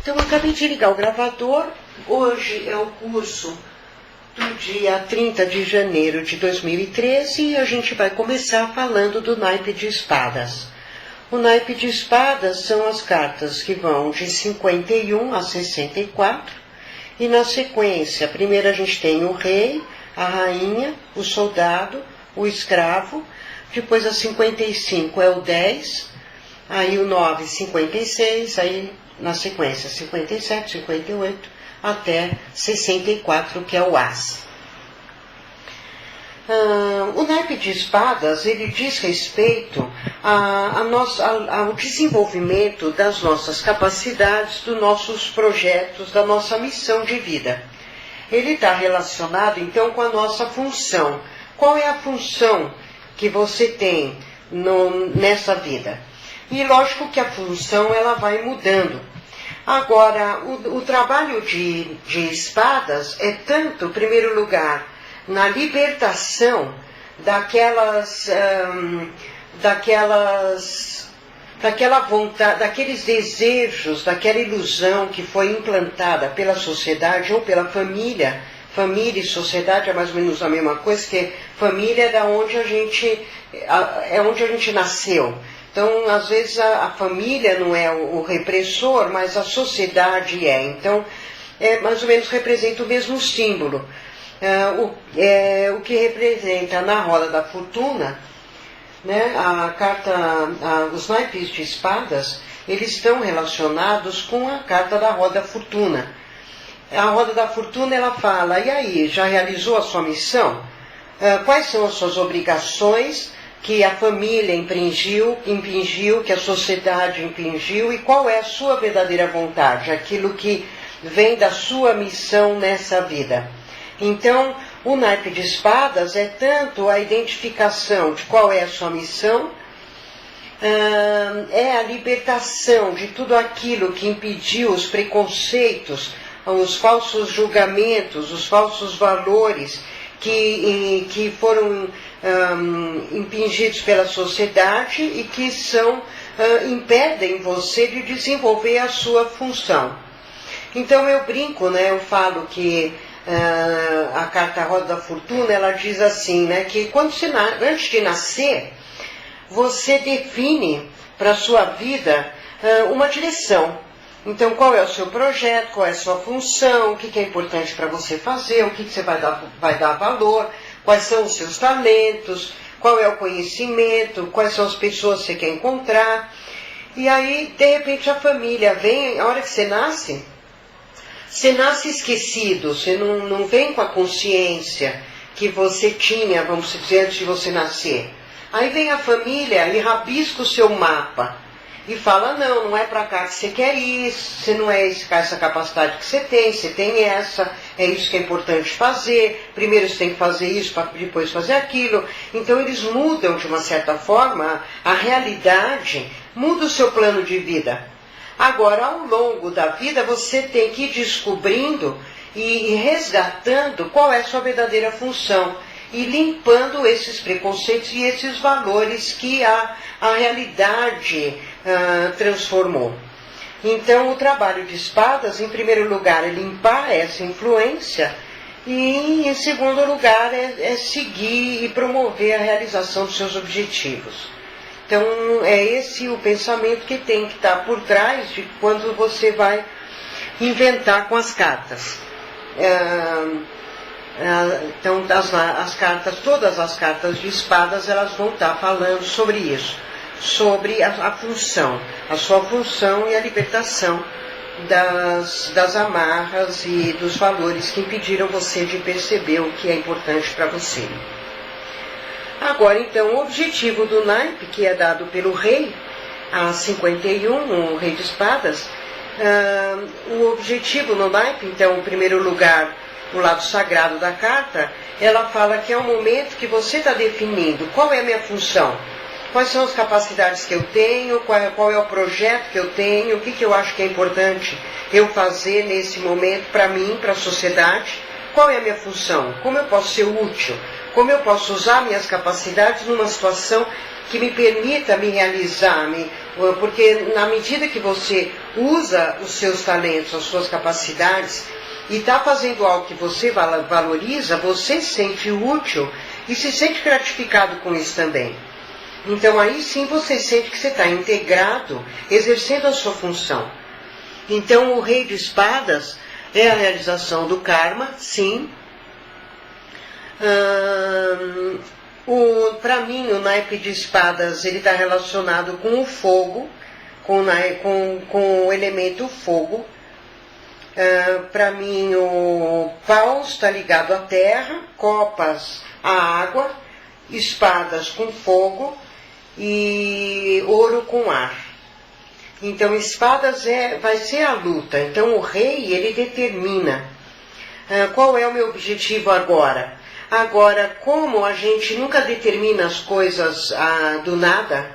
Então, eu acabei de ligar o gravador. Hoje é o curso do dia 30 de janeiro de 2013 e a gente vai começar falando do naipe de espadas. O naipe de espadas são as cartas que vão de 51 a 64 e na sequência, primeiro a gente tem o rei, a rainha, o soldado, o escravo, depois a 55 é o 10, aí o 9, 56, aí na sequência 57, 58, até 64, que é o as. O naipe de espadas, ele diz respeito ao desenvolvimento das nossas capacidades, dos nossos projetos, da nossa missão de vida. Ele está relacionado, então, com a nossa função. Qual é a função que você tem nessa vida? E lógico que a função ela vai mudando. Agora, o trabalho de espadas é tanto, em primeiro lugar, na libertação daquela vontade, daqueles desejos, daquela ilusão que foi implantada pela sociedade ou pela família. Família e sociedade é mais ou menos a mesma coisa, que família é onde a gente nasceu. Então, às vezes, a família não é o repressor, mas a sociedade é. Então, mais ou menos representa o mesmo símbolo. O que representa na roda da fortuna, né, os naipes de espadas, eles estão relacionados com a carta da roda da fortuna. A roda da fortuna, ela fala, e aí, já realizou a sua missão? Quais são as suas obrigações que a família impingiu, que a sociedade impingiu, e qual é a sua verdadeira vontade, aquilo que vem da sua missão nessa vida. Então, o naipe de espadas é tanto a identificação de qual é a sua missão, é a libertação de tudo aquilo que impediu os preconceitos, os falsos julgamentos, os falsos valores que foram impingidos pela sociedade e que impedem você de desenvolver a sua função. Então eu brinco, né, eu falo que a carta Roda da Fortuna, ela diz assim, né, que antes de nascer, você define para a sua vida uma direção. Então, qual é o seu projeto, qual é a sua função, o que é importante para você fazer, o que você vai dar valor, quais são os seus talentos, qual é o conhecimento, quais são as pessoas que você quer encontrar. E aí, de repente, a família vem, a hora que você nasce esquecido, você não vem com a consciência que você tinha, vamos dizer, antes de você nascer. Aí vem a família e rabisca o seu mapa e fala, não é para cá que você quer ir, você não é essa capacidade que você tem essa, é isso que é importante fazer, primeiro você tem que fazer isso para depois fazer aquilo. Então eles mudam de uma certa forma a realidade, muda o seu plano de vida. Agora, ao longo da vida, você tem que ir descobrindo e resgatando qual é a sua verdadeira função e limpando esses preconceitos e esses valores que a realidade transformou. Então, o trabalho de espadas, em primeiro lugar, é limpar essa influência e, em segundo lugar, é seguir e promover a realização dos seus objetivos. Então, é esse o pensamento que tem que estar por trás de quando você vai inventar com as cartas. Então, todas as cartas de espadas, elas vão estar falando sobre isso, sobre a função, a sua função e a libertação das amarras e dos valores que impediram você de perceber o que é importante para você. Agora, então, o objetivo do naipe, que é dado pelo rei, a 51, o rei de espadas, o objetivo no naipe, então, em primeiro lugar, o lado sagrado da carta, ela fala que é um momento que você está definindo qual é a minha função, quais são as capacidades que eu tenho, qual é o projeto que eu tenho, o que eu acho que é importante eu fazer nesse momento para mim, para a sociedade, qual é a minha função, como eu posso ser útil, como eu posso usar minhas capacidades numa situação que me permita me realizar, porque na medida que você usa os seus talentos, as suas capacidades, e está fazendo algo que você valoriza, você se sente útil e se sente gratificado com isso também. Então aí sim você sente que você está integrado, exercendo a sua função. Então o Rei de Espadas é a realização do karma, sim. Para mim, o naipe de espadas ele está relacionado com o fogo, com o elemento fogo. Para mim, o paus está ligado à terra, copas à água, espadas com fogo e ouro com ar. Então, espadas vai ser a luta. Então, o rei, ele determina qual é o meu objetivo agora. Agora, como a gente nunca determina as coisas do nada,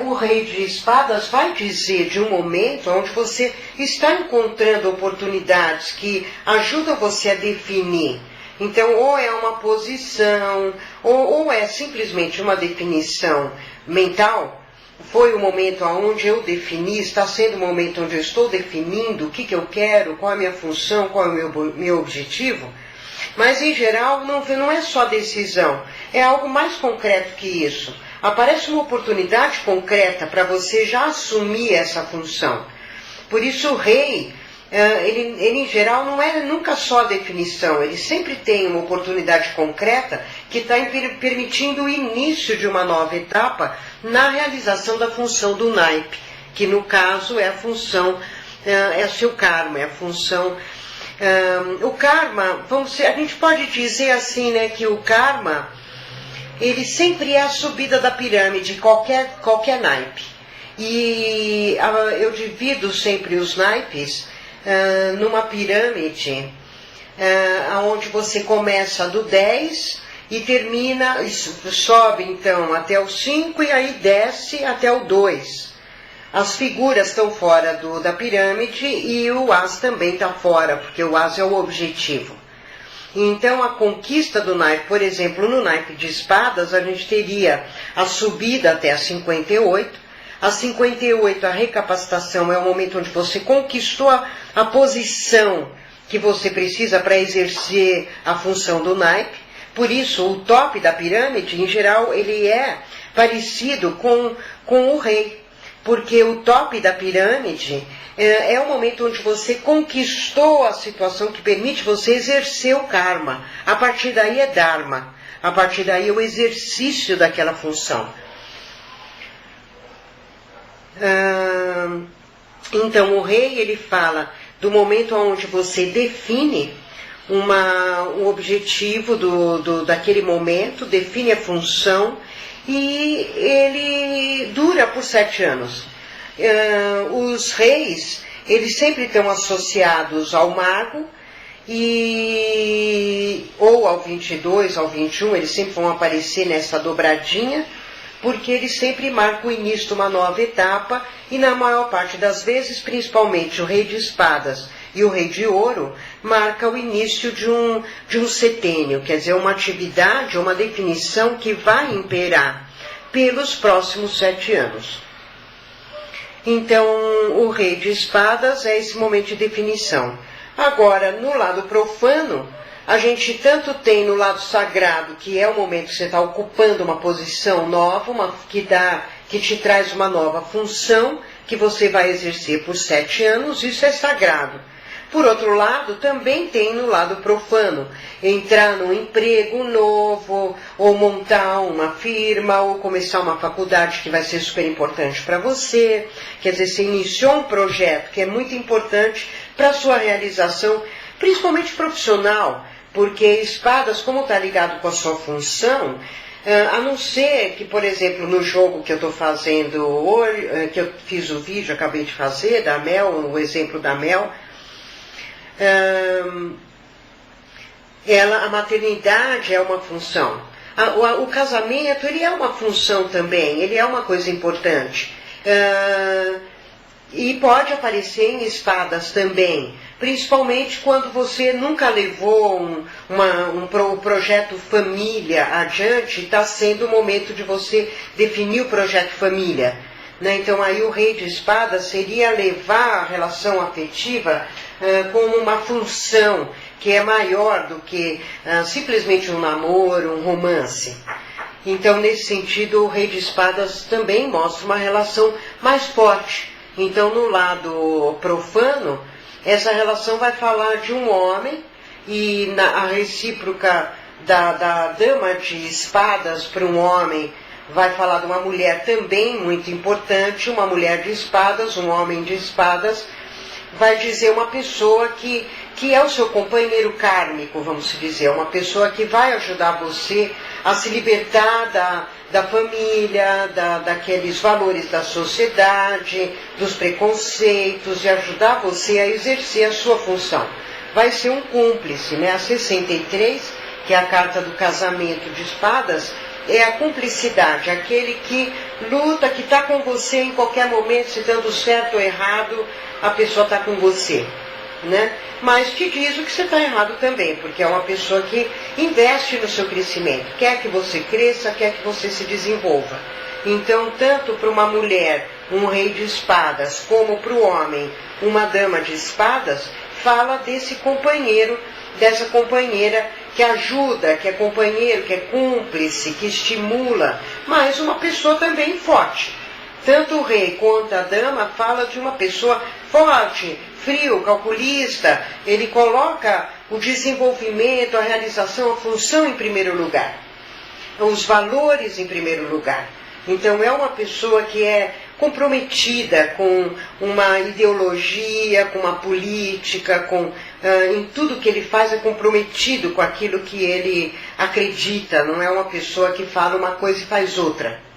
o Rei de Espadas vai dizer de um momento onde você está encontrando oportunidades que ajudam você a definir. Então, ou é uma posição, ou é simplesmente uma definição mental. Foi o momento onde eu defini, está sendo o momento onde eu estou definindo o que eu quero, qual é a minha função, qual é o meu objetivo. Mas, em geral, não é só decisão, é algo mais concreto que isso. Aparece uma oportunidade concreta para você já assumir essa função. Por isso, o rei, ele em geral, não é nunca só a definição, ele sempre tem uma oportunidade concreta que está permitindo o início de uma nova etapa na realização da função do naipe, que no caso é a função, é o seu karma, é a função. O karma, a gente pode dizer assim, né, que o karma, ele sempre é a subida da pirâmide, qualquer naipe. E eu divido sempre os naipes numa pirâmide, onde você começa do 10 e termina, sobe então até o 5 e aí desce até o 2. As figuras estão fora da pirâmide e o as também está fora, porque o as é o objetivo. Então, a conquista do naipe, por exemplo, no naipe de espadas, a gente teria a subida até a 58. A 58, a recapacitação, é o momento onde você conquistou a posição que você precisa para exercer a função do naipe. Por isso, o top da pirâmide, em geral, ele é parecido com o rei. Porque o top da pirâmide é o momento onde você conquistou a situação que permite você exercer o karma. A partir daí é dharma. A partir daí é o exercício daquela função. Então o rei, ele fala do momento onde você define um objetivo daquele momento, define a função, e ele dura por 7 anos. Os reis, eles sempre estão associados ao mago, ou ao 22, ao 21, eles sempre vão aparecer nessa dobradinha, porque eles sempre marcam o início de uma nova etapa, e na maior parte das vezes, principalmente o rei de espadas e o rei de ouro, marca o início de um setênio, quer dizer, uma atividade, uma definição que vai imperar pelos próximos 7 anos. Então, o rei de espadas é esse momento de definição. Agora, no lado profano, a gente tanto tem no lado sagrado, que é o momento que você está ocupando uma posição nova, que te traz uma nova função, que você vai exercer por 7 anos, isso é sagrado. Por outro lado, também tem no lado profano, entrar num emprego novo, ou montar uma firma, ou começar uma faculdade que vai ser super importante para você. Quer dizer, você iniciou um projeto que é muito importante para a sua realização, principalmente profissional, porque espadas, como está ligado com a sua função, a não ser que, por exemplo, no jogo que eu estou fazendo hoje, que eu fiz o vídeo, acabei de fazer, da Mel, o exemplo da Mel, a maternidade é uma função. O casamento, ele é uma função também, ele é uma coisa importante. E pode aparecer em espadas também, Principalmente quando você nunca levou o projeto família adiante, está sendo o momento de você definir o projeto família. Né? Então aí o rei de espadas seria levar a relação afetiva como uma função que é maior do que simplesmente um namoro, um romance. Então, nesse sentido, o rei de espadas também mostra uma relação mais forte. Então, no lado profano, essa relação vai falar de um homem e a recíproca da dama de espadas para um homem vai falar de uma mulher também muito importante, uma mulher de espadas, um homem de espadas, vai dizer uma pessoa que é o seu companheiro kármico, vamos dizer, uma pessoa que vai ajudar você a se libertar da família, daqueles valores da sociedade, dos preconceitos, e ajudar você a exercer a sua função. Vai ser um cúmplice, né? A 63, que é a carta do casamento de espadas, é a cumplicidade, aquele que luta, que está com você em qualquer momento, se dando certo ou errado, a pessoa está com você. Né? Mas te diz o que você está errado também, porque é uma pessoa que investe no seu crescimento, quer que você cresça, quer que você se desenvolva. Então, tanto para uma mulher, um rei de espadas, como para o homem, uma dama de espadas, fala desse companheiro, dessa companheira que ajuda, que é companheiro, que é cúmplice, que estimula, mas uma pessoa também forte. Tanto o rei quanto a dama fala de uma pessoa forte, frio, calculista. Ele coloca o desenvolvimento, a realização, a função em primeiro lugar. Os valores em primeiro lugar. Então é uma pessoa que é comprometida com uma ideologia, com uma política, em tudo que ele faz é comprometido com aquilo que ele acredita. Não é uma pessoa que fala uma coisa e faz outra.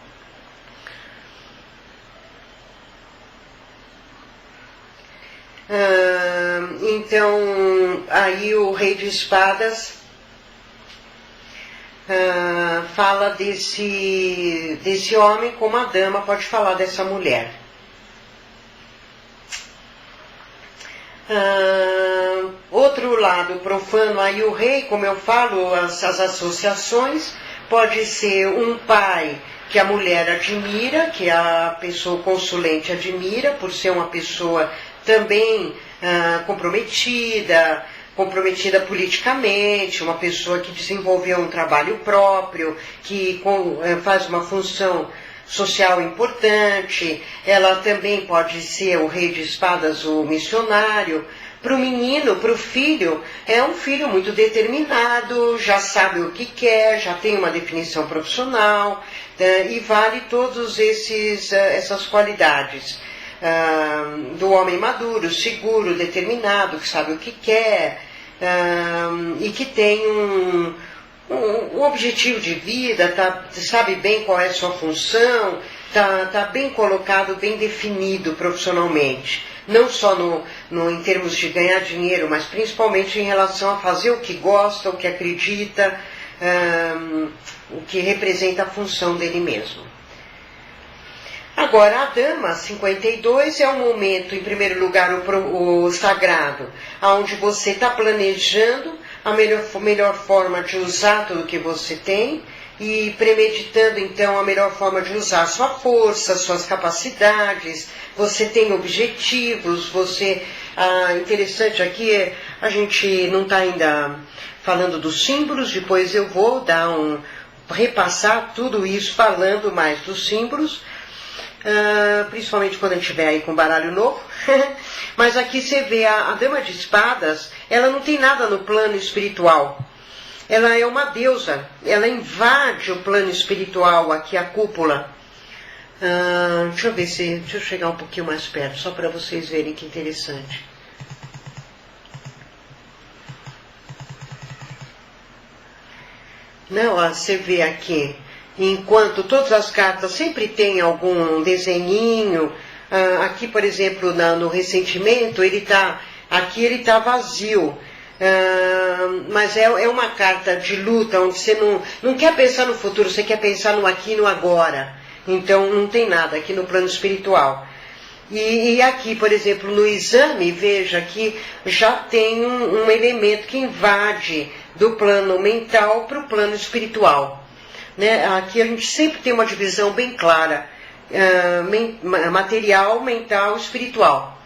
Então, aí o rei de espadas fala desse homem como a dama pode falar dessa mulher. Outro lado profano, aí o rei, como eu falo, as associações, pode ser um pai que a mulher admira, que a pessoa consulente admira, por ser uma pessoa também comprometida politicamente, uma pessoa que desenvolveu um trabalho próprio, que faz uma função social importante. Ela também pode ser o rei de espadas, o missionário. Para o menino, para o filho, é um filho muito determinado, já sabe o que quer, já tem uma definição profissional, e vale todas essas qualidades. Do homem maduro, seguro, determinado, que sabe o que quer, e que tem um objetivo de vida, sabe bem qual é a sua função, está bem colocado, bem definido profissionalmente. Não só em termos de ganhar dinheiro, mas principalmente em relação a fazer o que gosta, o que acredita, o que representa a função dele mesmo. Agora, a dama 52 é um momento, em primeiro lugar, o sagrado, onde você está planejando a melhor forma de usar tudo que você tem e premeditando, então, a melhor forma de usar a sua força, suas capacidades. Você tem objetivos, interessante aqui, a gente não está ainda falando dos símbolos, depois eu vou repassar tudo isso falando mais dos símbolos, principalmente quando a gente estiver aí com baralho novo. Mas aqui você vê a dama de espadas, ela não tem nada no plano espiritual. Ela é uma deusa, ela invade o plano espiritual, aqui a cúpula. Deixa eu chegar um pouquinho mais perto, só para vocês verem que interessante. Não, você vê aqui, enquanto todas as cartas sempre tem algum desenhinho, aqui, por exemplo, no ressentimento, aqui ele está vazio. Mas é uma carta de luta, onde você não quer pensar no futuro, você quer pensar no aqui e no agora. Então não tem nada aqui no plano espiritual. E aqui, por exemplo, no exame, veja que já tem um elemento que invade do plano mental para o plano espiritual. Né? Aqui a gente sempre tem uma divisão bem clara, material, mental, espiritual.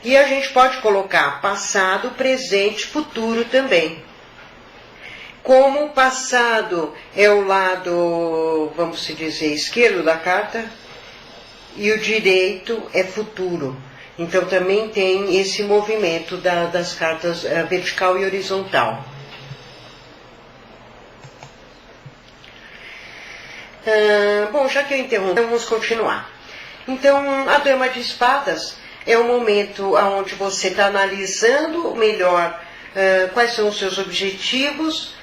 E a gente pode colocar passado, presente, futuro também. Como o passado é o lado, vamos dizer, esquerdo da carta, e o direito é futuro. Então também tem esse movimento das cartas vertical e horizontal. Bom, já que eu interrompi, vamos continuar. Então, a Dama de Espadas é o momento onde você está analisando melhor quais são os seus objetivos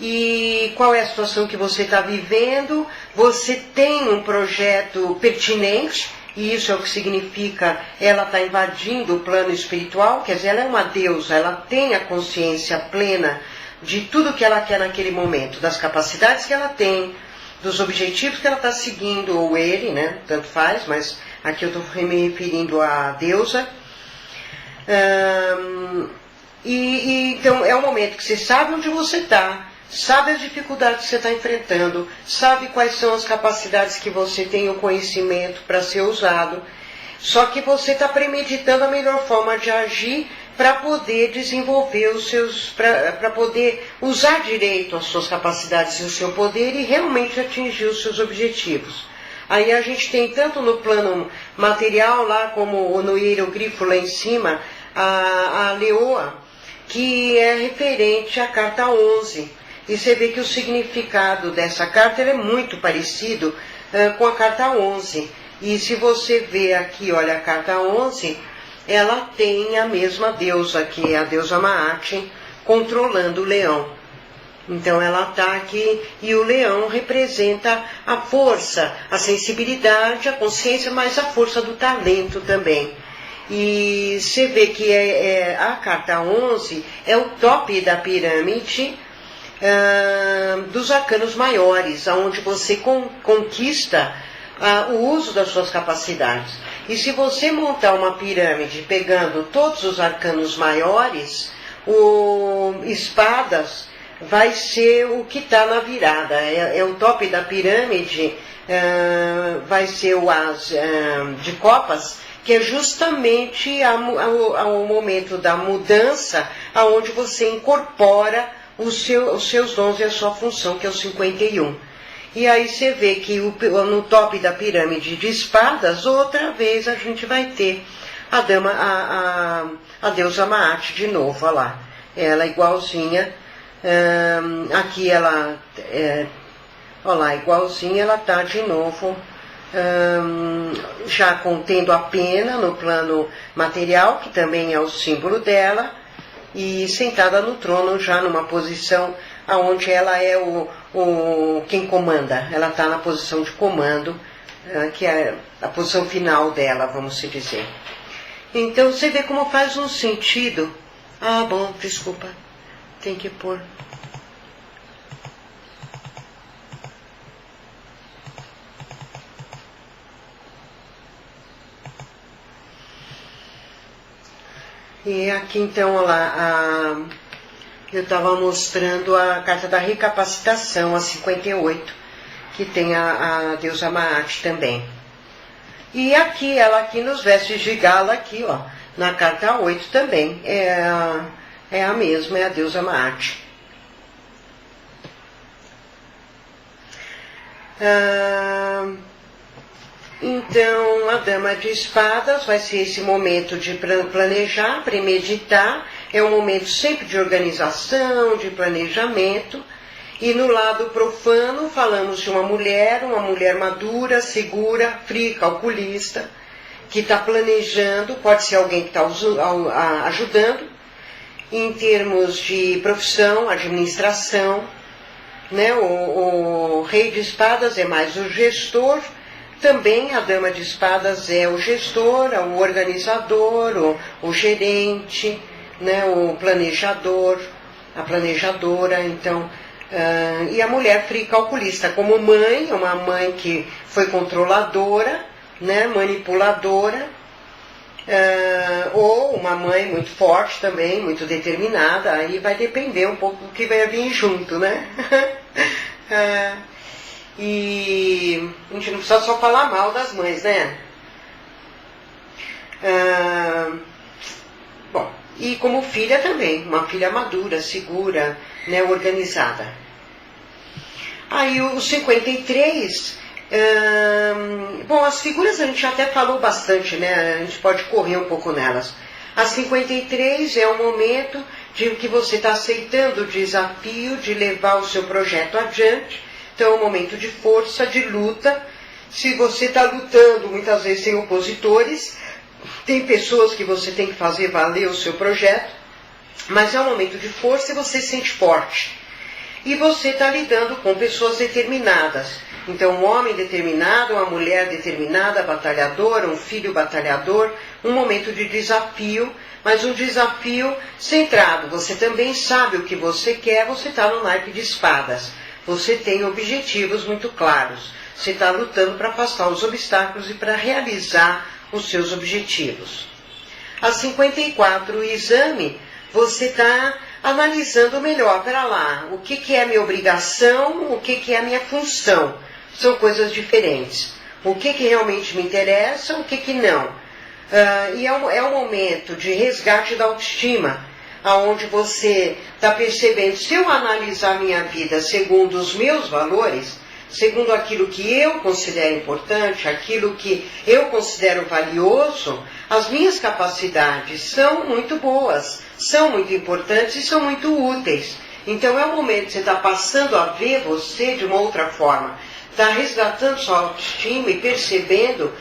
e qual é a situação que você está vivendo. Você tem um projeto pertinente, e isso é o que significa ela está invadindo o plano espiritual, quer dizer, ela é uma deusa, ela tem a consciência plena de tudo que ela quer naquele momento, das capacidades que ela tem, dos objetivos que ela está seguindo, ou ele, né, tanto faz, mas aqui eu estou me referindo à deusa. Então é um momento que você sabe onde você está, sabe as dificuldades que você está enfrentando, sabe quais são as capacidades que você tem o conhecimento para ser usado, só que você está premeditando a melhor forma de agir para poder desenvolver os seus, para poder usar direito as suas capacidades e o seu poder e realmente atingir os seus objetivos. Aí a gente tem tanto no plano material, lá como no hieroglifo lá em cima, a leoa, que é referente à carta 11. E você vê que o significado dessa carta é muito parecido com a carta 11. E se você vê aqui, olha, a carta 11, ela tem a mesma deusa, que é a deusa Maat, controlando o leão. Então ela está aqui, e o leão representa a força, a sensibilidade, a consciência, mas a força do talento também. E você vê que a carta 11 é o top da pirâmide dos arcanos maiores, onde você conquista o uso das suas capacidades. E se você montar uma pirâmide pegando todos os arcanos maiores, o espadas vai ser o que está na virada. É o top da pirâmide, vai ser o as de copas, que é justamente o momento da mudança, aonde você incorpora os seus dons e a sua função, que é o 51. E aí você vê que no top da pirâmide de espadas, outra vez a gente vai ter a deusa Maat de novo, olha lá. Ela é igualzinha, aqui ela, olha lá, igualzinha, ela está de novo, já contendo a pena no plano material, que também é o símbolo dela, e sentada no trono já numa posição onde ela é quem comanda. Ela está na posição de comando, que é a posição final dela, vamos se dizer. Então você vê como faz um sentido. Ah, bom, desculpa, tem que pôr. E aqui então, olha lá, eu estava mostrando a carta da recapacitação, a 58, que tem a deusa Maat também. E aqui, ela aqui nos vestes de gala, aqui, ó, na carta 8 também, é a mesma, é a deusa Maat. Então, a Dama de Espadas vai ser esse momento de planejar, premeditar, é um momento sempre de organização, de planejamento. E no lado profano, falamos de uma mulher madura, segura, fria, calculista, que está planejando, pode ser alguém que está ajudando, em termos de profissão, administração, né? O Rei de Espadas é mais o gestor. Também a Dama de Espadas é o gestor, o organizador, o gerente, né, o planejador, a planejadora, então, e a mulher fria calculista, como mãe, uma mãe que foi controladora, né, manipuladora, Ou uma mãe muito forte também, muito determinada, aí vai depender um pouco do que vai vir junto, né? E a gente não precisa só falar mal das mães, né? Bom, e como filha também, uma filha madura, segura, né, organizada. Aí o 53, bom, as figuras a gente até falou bastante, né? A gente pode correr um pouco nelas. A 53 é o momento de que você está aceitando o desafio de levar o seu projeto adiante. Então é um momento de força, de luta. Se você está lutando, muitas vezes tem opositores, tem pessoas que você tem que fazer valer o seu projeto, mas é um momento de força e você se sente forte. E você está lidando com pessoas determinadas. Então, um homem determinado, uma mulher determinada, batalhadora, um filho batalhador, um momento de desafio, mas um desafio centrado. Você também sabe o que você quer, você está no naipe de espadas. Você tem objetivos muito claros. Você está lutando para afastar os obstáculos e para realizar os seus objetivos. A 54, o exame, você está analisando melhor, para lá, o que é minha obrigação, o que é a minha função. São coisas diferentes. O que realmente me interessa, o que não. E é um momento de resgate da autoestima, onde você está percebendo, se eu analisar minha vida segundo os meus valores, segundo aquilo que eu considero importante, aquilo que eu considero valioso, as minhas capacidades são muito boas, são muito importantes e são muito úteis. Então é o momento que você está passando a ver você de uma outra forma, está resgatando sua autoestima e percebendo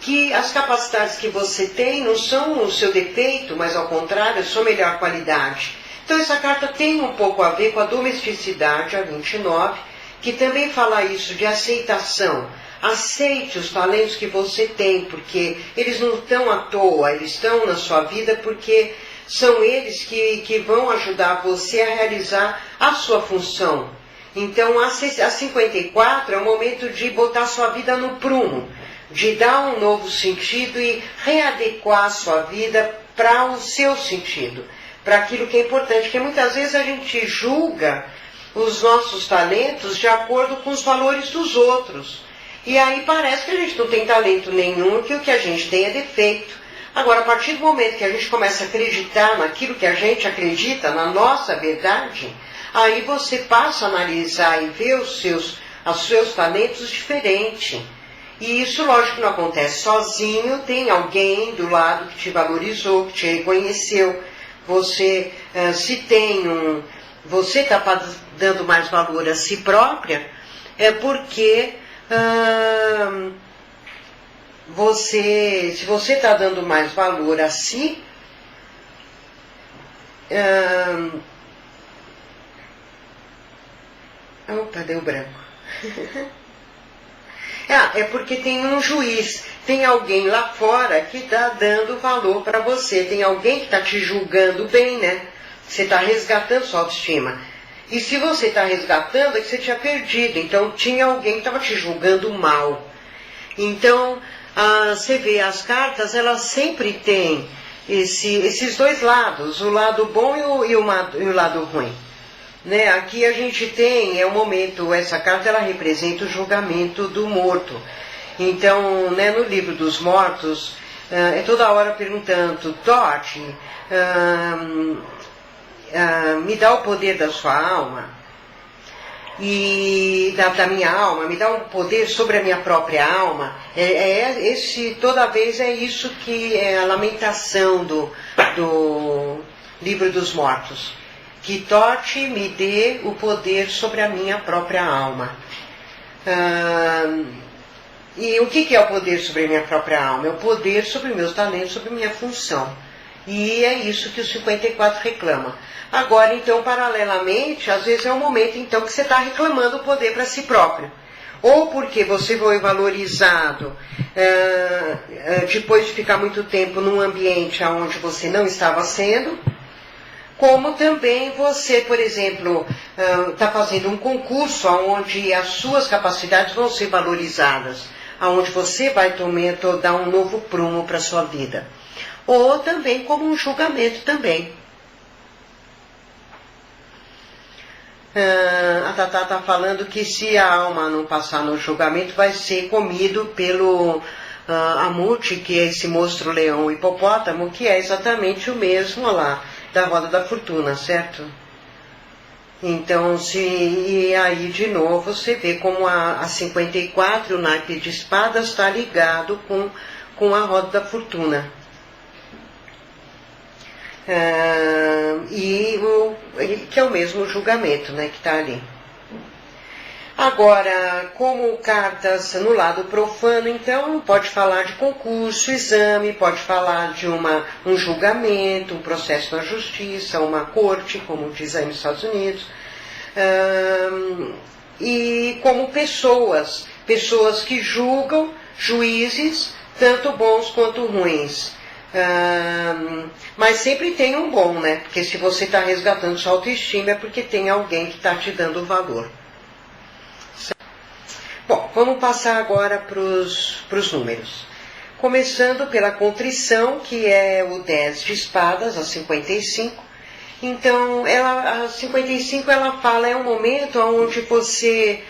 que as capacidades que você tem não são o seu defeito, mas ao contrário, a sua melhor qualidade. Então essa carta tem um pouco a ver com a domesticidade, a 29, que também fala isso de aceitação. Aceite os talentos que você tem, porque eles não estão à toa, eles estão na sua vida porque são eles que vão ajudar você a realizar a sua função. Então a 54 é o momento de botar sua vida no prumo, de dar um novo sentido e readequar a sua vida para o seu sentido, para aquilo que é importante, porque muitas vezes a gente julga os nossos talentos de acordo com os valores dos outros. E aí parece que a gente não tem talento nenhum, que o que a gente tem é defeito. Agora, a partir do momento que a gente começa a acreditar naquilo que a gente acredita, na nossa verdade, aí você passa a analisar e ver os seus talentos diferente. E isso, lógico, não acontece sozinho, tem alguém do lado que te valorizou, que te reconheceu. Você, você está dando mais valor a si própria, é porque se você está dando mais valor a si, opa, deu branco. É porque tem um juiz, tem alguém lá fora que está dando valor para você, tem alguém que está te julgando bem, né? Você está resgatando sua autoestima. E se você está resgatando, é que você tinha perdido. Então tinha alguém que estava te julgando mal. Então, você vê, as cartas, elas sempre têm esses dois lados, o lado bom e o lado ruim. Né? Aqui a gente tem, é um momento, essa carta ela representa o julgamento do morto. Então, né, no livro dos mortos, é toda hora perguntando, Tote, me dá o poder da sua alma, e da minha alma, me dá um poder sobre a minha própria alma. Toda vez é isso que é a lamentação do livro dos mortos. Que Tote me dê o poder sobre a minha própria alma. E o que é o poder sobre a minha própria alma? É o poder sobre meus talentos, sobre minha função. E é isso que o 54 reclama. Agora, então, paralelamente, às vezes é um momento então que você está reclamando o poder para si próprio. Ou porque você foi valorizado depois de ficar muito tempo num ambiente onde você não estava sendo, como também você, por exemplo, está fazendo um concurso onde as suas capacidades vão ser valorizadas. onde você vai dar um novo prumo para a sua vida. Ou também como um julgamento também. A Tatá está falando que se a alma não passar no julgamento, vai ser comido pelo Amurti, que é esse monstro leão hipopótamo, que é exatamente o mesmo lá da roda da fortuna, certo? Então, e aí de novo você vê como a 54, o naipe de espadas, está ligado com a roda da fortuna. Que é o mesmo julgamento, né, que está ali. Agora, como cartas no lado profano, então pode falar de concurso, exame, pode falar de um julgamento, um processo na justiça, uma corte, como diz aí nos Estados Unidos, e como pessoas que julgam, juízes, tanto bons quanto ruins. Mas sempre tem um bom, né? Porque se você está resgatando sua autoestima é porque tem alguém que está te dando valor. Bom, vamos passar agora para os números. Começando pela contrição, que é o 10 de espadas, a 55. Então, a 55 ela fala, é um momento onde você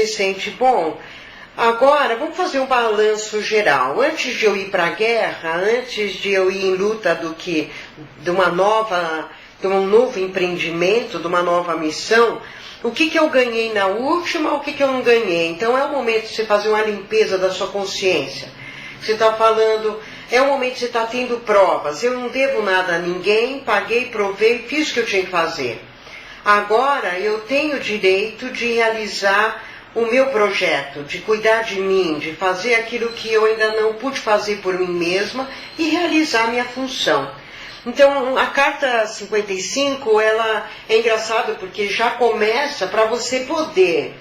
sente, bom, agora vamos fazer um balanço geral. Antes de eu ir para a guerra, antes de eu ir em luta de um novo empreendimento, de uma nova missão, o que eu ganhei na última, o que eu não ganhei. Então é o momento de você fazer uma limpeza da sua consciência. Você está falando, é o momento de você estar tendo provas. Eu não devo nada a ninguém, paguei, provei, fiz o que eu tinha que fazer. Agora eu tenho o direito de realizar o meu projeto, de cuidar de mim, de fazer aquilo que eu ainda não pude fazer por mim mesma e realizar a minha função. Então, a carta 55, ela é engraçada porque já começa para você poder,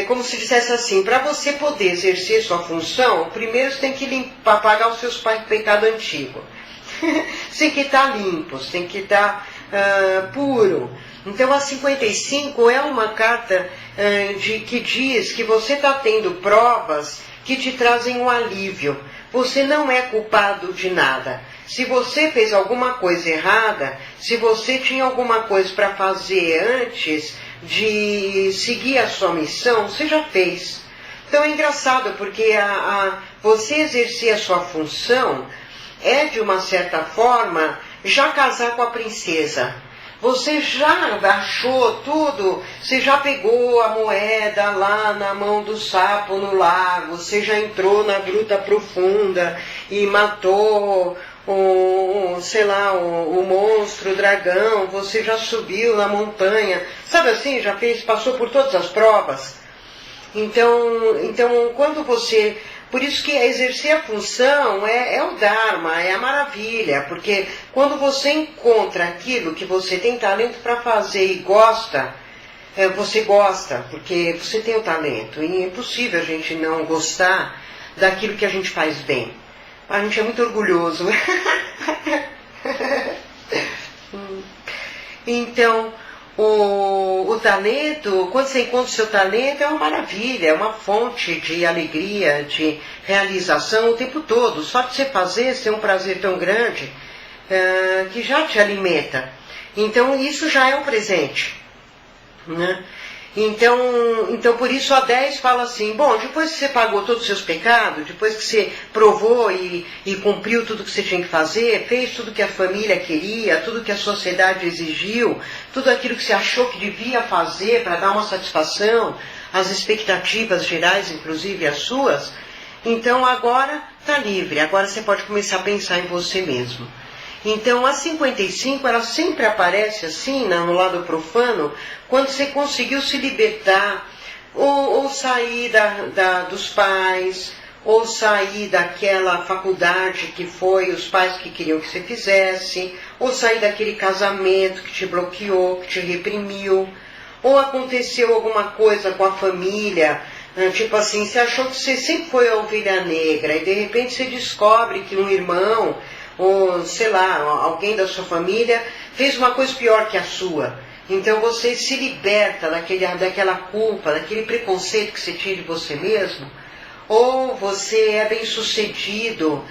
como se dissesse assim, para você poder exercer sua função, primeiro você tem que apagar os seus pecados antigos. Você tem que estar limpo, você tem que estar puro. Então, a 55 é uma carta que diz que você está tendo provas que te trazem um alívio. Você não é culpado de nada. Se você fez alguma coisa errada, se você tinha alguma coisa para fazer antes de seguir a sua missão, você já fez. Então é engraçado, porque você exercer a sua função é, de uma certa forma, já casar com a princesa. Você já achou tudo, você já pegou a moeda lá na mão do sapo no lago, você já entrou na gruta profunda e matou o monstro, o dragão, você já subiu na montanha, sabe assim, já passou por todas as provas. Então quando você... Por isso que exercer a função é o Dharma, é a maravilha, porque quando você encontra aquilo que você tem talento para fazer e gosta, você gosta, porque você tem o talento. E é impossível a gente não gostar daquilo que a gente faz bem. A gente é muito orgulhoso. Então, o talento, quando você encontra o seu talento, é uma maravilha, é uma fonte de alegria, de realização o tempo todo. Só de você fazer, você tem um prazer tão grande que já te alimenta. Então, isso já é um presente, né? Então, por isso a 10 fala assim, bom, depois que você pagou todos os seus pecados, depois que você provou e cumpriu tudo que você tinha que fazer, fez tudo que a família queria, tudo que a sociedade exigiu, tudo aquilo que você achou que devia fazer para dar uma satisfação, as expectativas gerais, inclusive as suas, então agora está livre, agora você pode começar a pensar em você mesmo. Então, a 55, ela sempre aparece assim, no lado profano, quando você conseguiu se libertar, ou sair dos pais, ou sair daquela faculdade que foi os pais que queriam que você fizesse, ou sair daquele casamento que te bloqueou, que te reprimiu, ou aconteceu alguma coisa com a família, tipo assim, você achou que você sempre foi a ovelha negra, e de repente você descobre que um irmão, ou sei lá, alguém da sua família fez uma coisa pior que a sua. Então você se liberta daquela culpa, daquele preconceito que você tinha de você mesmo, ou você é bem sucedido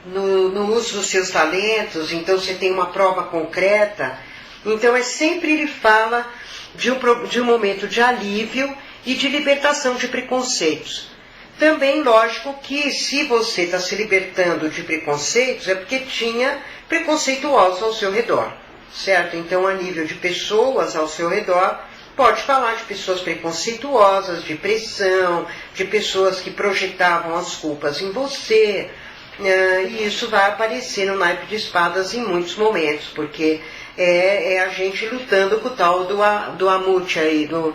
no uso dos seus talentos, então você tem uma prova concreta. Então sempre ele fala de um momento de alívio e de libertação de preconceitos. Também, lógico que se você está se libertando de preconceitos, é porque tinha preconceituosos ao seu redor, certo? Então, a nível de pessoas ao seu redor, pode falar de pessoas preconceituosas, de pressão, de pessoas que projetavam as culpas em você, e isso vai aparecer no naipe de espadas em muitos momentos, porque é a gente lutando com o tal do Amute aí, do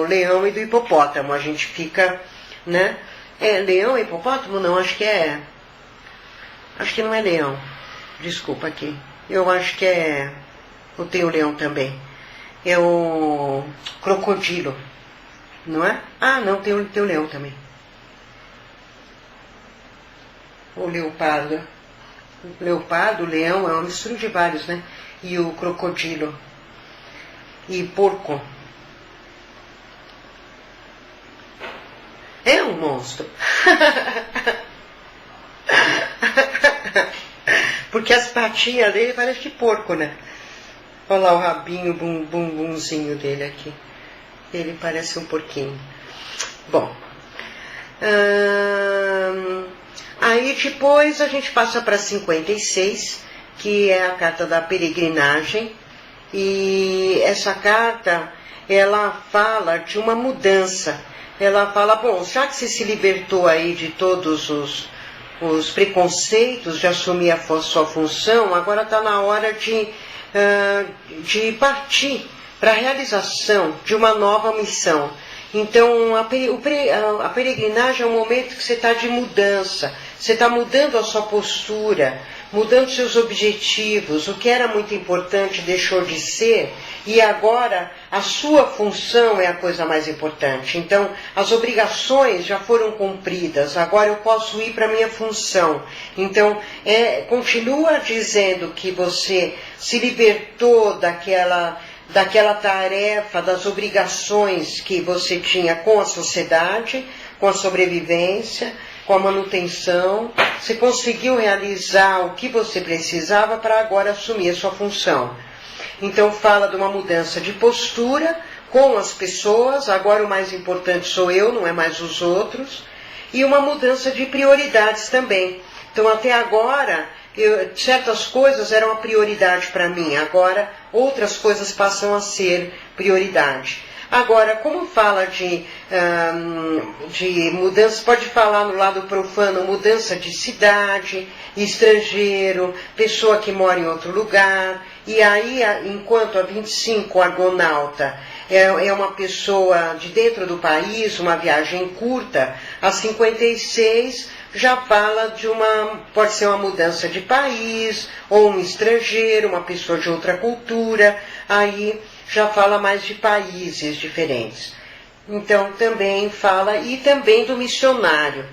leão e do hipopótamo. A gente fica, né? Leão e hipopótamo? Não, acho que não é leão. Desculpa aqui. Eu acho que tem o leão também. É o crocodilo, não é? Ah, não, tem o leão também. O leopardo. O leopardo, o leão, é uma mistura de vários, né? E o crocodilo. E porco. É um monstro. Porque as patinhas dele parecem de porco, né? Olha lá o rabinho, o bumbumzinho dele aqui. Ele parece um porquinho. Bom. Aí depois a gente passa para 56, que é a carta da peregrinagem. E essa carta, ela fala de uma mudança. Ela fala, bom, já que você se libertou aí de todos os preconceitos, de assumir a sua função, agora está na hora de partir para a realização de uma nova missão. Então, a peregrinagem é um momento que você está de mudança, você está mudando a sua postura, mudando seus objetivos, o que era muito importante deixou de ser, e agora a sua função é a coisa mais importante. Então, as obrigações já foram cumpridas, agora eu posso ir para a minha função. Então, continua dizendo que você se libertou daquela tarefa, das obrigações que você tinha com a sociedade, com a sobrevivência, com a manutenção. Você conseguiu realizar o que você precisava para agora assumir a sua função. Então fala de uma mudança de postura com as pessoas, agora o mais importante sou eu, não é mais os outros, e uma mudança de prioridades também. Então até agora, certas coisas eram a prioridade para mim, agora outras coisas passam a ser prioridade. Agora, como fala de mudança, pode falar no lado profano, mudança de cidade, estrangeiro, pessoa que mora em outro lugar, e aí, enquanto a 25, argonauta, é uma pessoa de dentro do país, uma viagem curta, a 56 já fala pode ser uma mudança de país, ou um estrangeiro, uma pessoa de outra cultura, aí já fala mais de países diferentes. Então também fala, e também do missionário.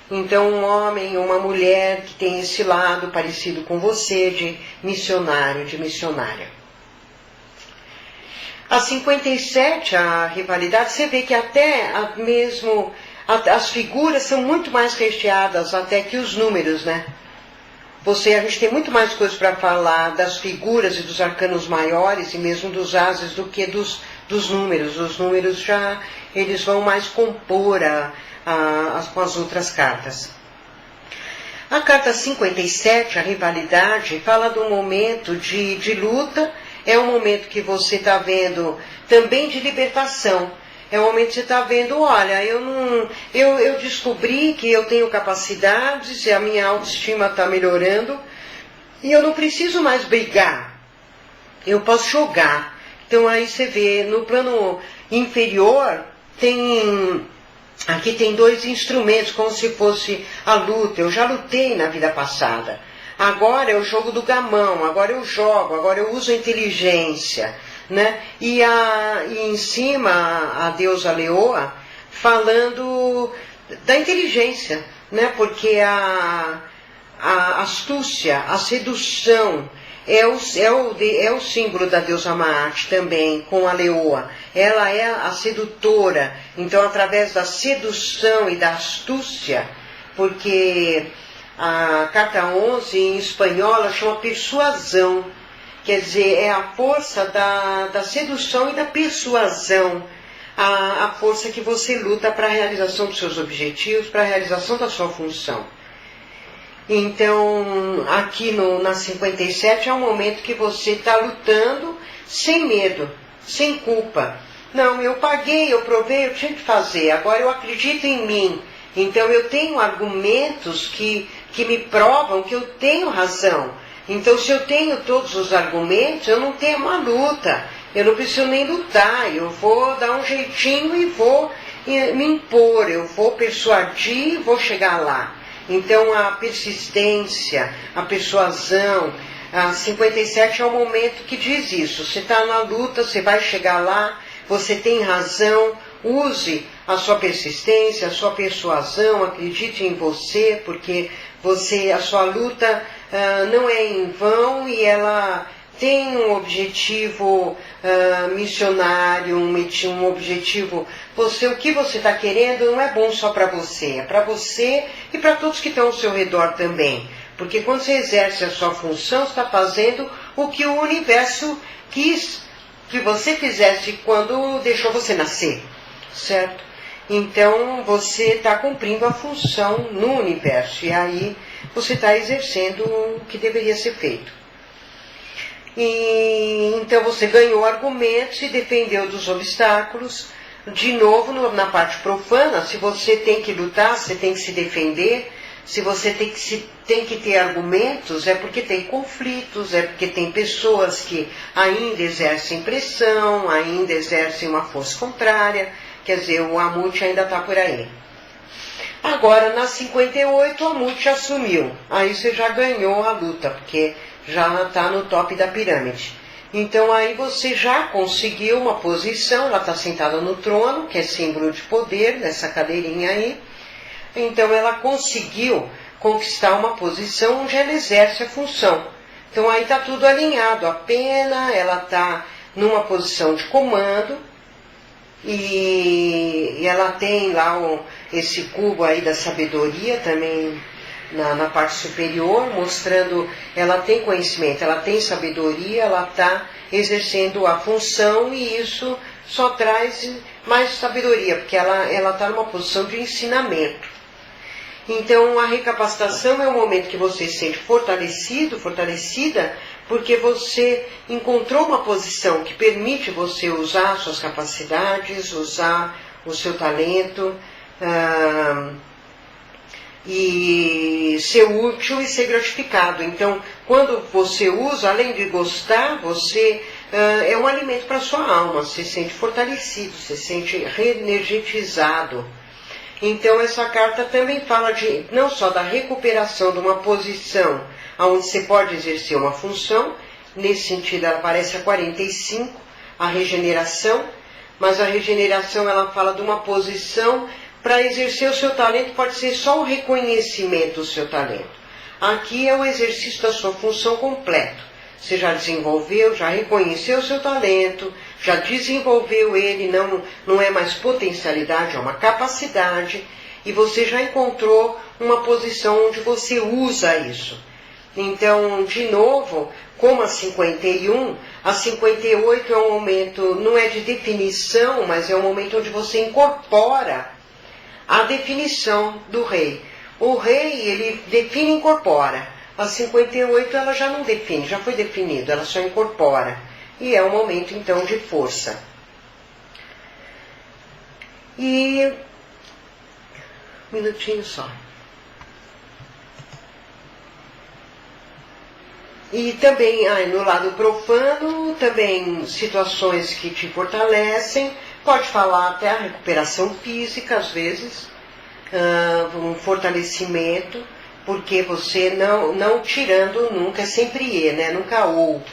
Então um homem ou uma mulher que tem esse lado parecido com você, de missionário, de missionária. A 57, a rivalidade, você vê que até mesmo as figuras são muito mais recheadas até que os números, né? A gente tem muito mais coisas para falar das figuras e dos arcanos maiores e mesmo dos ases do que dos números. Os números eles vão mais compor com as outras cartas. A carta 57, a rivalidade, fala de um momento de luta, é um momento que você está vendo também de libertação. É um momento que você está vendo, olha, eu descobri que eu tenho capacidades e a minha autoestima está melhorando e eu não preciso mais brigar. Eu posso jogar. Então aí você vê, no plano inferior, aqui tem dois instrumentos, como se fosse a luta. Eu já lutei na vida passada. Agora é o jogo do gamão, agora eu jogo, agora eu uso a inteligência. Né? E em cima a deusa Leoa falando da inteligência, né? Porque a astúcia, a sedução, é o símbolo da deusa Maat também, com a leoa. Ela é a sedutora, então através da sedução e da astúcia, porque a carta 11 em espanhol ela chama persuasão, quer dizer, é a força da sedução e da persuasão, a força que você luta para a realização dos seus objetivos, para a realização da sua função. Então, aqui na 57 é um momento que você está lutando sem medo, sem culpa. Não, eu paguei, eu provei, eu tinha que fazer, agora eu acredito em mim. Então eu tenho argumentos que me provam que eu tenho razão. Então se eu tenho todos os argumentos, eu não tenho uma luta. Eu não preciso nem lutar, eu vou dar um jeitinho e vou me impor, eu vou persuadir e vou chegar lá. Então a persistência, a persuasão, a 57 é o momento que diz isso. Você está na luta, você vai chegar lá, você tem razão, use a sua persistência, a sua persuasão, acredite em você, porque a sua luta não é em vão e ela tem um objetivo missionário, um objetivo. O que você está querendo não é bom só para você, é para você e para todos que estão ao seu redor também. Porque quando você exerce a sua função, você está fazendo o que o universo quis que você fizesse quando deixou você nascer, certo? Então você está cumprindo a função no universo e aí você está exercendo o que deveria ser feito. E então você ganhou argumentos e defendeu dos obstáculos. De novo, na parte profana, se você tem que lutar, você tem que se defender. Se você tem que ter argumentos, é porque tem conflitos, é porque tem pessoas que ainda exercem pressão, ainda exercem uma força contrária. Quer dizer, o Amut ainda está por aí. Agora, na 58, o Amut assumiu. Aí você já ganhou a luta, porque já está no top da pirâmide. Então aí você já conseguiu uma posição, ela está sentada no trono, que é símbolo de poder, nessa cadeirinha aí. Então ela conseguiu conquistar uma posição onde ela exerce a função. Então aí está tudo alinhado, a pena, ela está numa posição de comando, e ela tem lá esse cubo aí da sabedoria também na parte superior, mostrando ela tem conhecimento, ela tem sabedoria, ela está exercendo a função e isso só traz mais sabedoria, porque ela está numa posição de ensinamento. Então a recapacitação é o momento que você se sente fortalecido, fortalecida, porque você encontrou uma posição que permite você usar suas capacidades, usar o seu talento, e ser útil e ser gratificado. Então, quando você usa, além de gostar, você é um alimento para a sua alma, você se sente fortalecido, você se sente reenergetizado. Então, essa carta também fala não só da recuperação de uma posição onde você pode exercer uma função, nesse sentido ela aparece a 45, a regeneração, mas a regeneração ela fala de uma posição para exercer o seu talento, pode ser só o reconhecimento do seu talento. Aqui é o exercício da sua função completo. Você já desenvolveu, já reconheceu o seu talento, já desenvolveu ele, não é mais potencialidade, é uma capacidade, e você já encontrou uma posição onde você usa isso. Então, de novo, como a 51, a 58 é um momento, não é de definição, mas é um momento onde você incorpora a definição do rei. O rei, ele define e incorpora. A 58 ela já não define, já foi definido, ela só incorpora. E é um momento então de força. E um minutinho só. E também, no lado profano, também situações que te fortalecem, pode falar até a recuperação física, às vezes, um fortalecimento, porque você não tirando nunca, é sempre né? Nunca ou.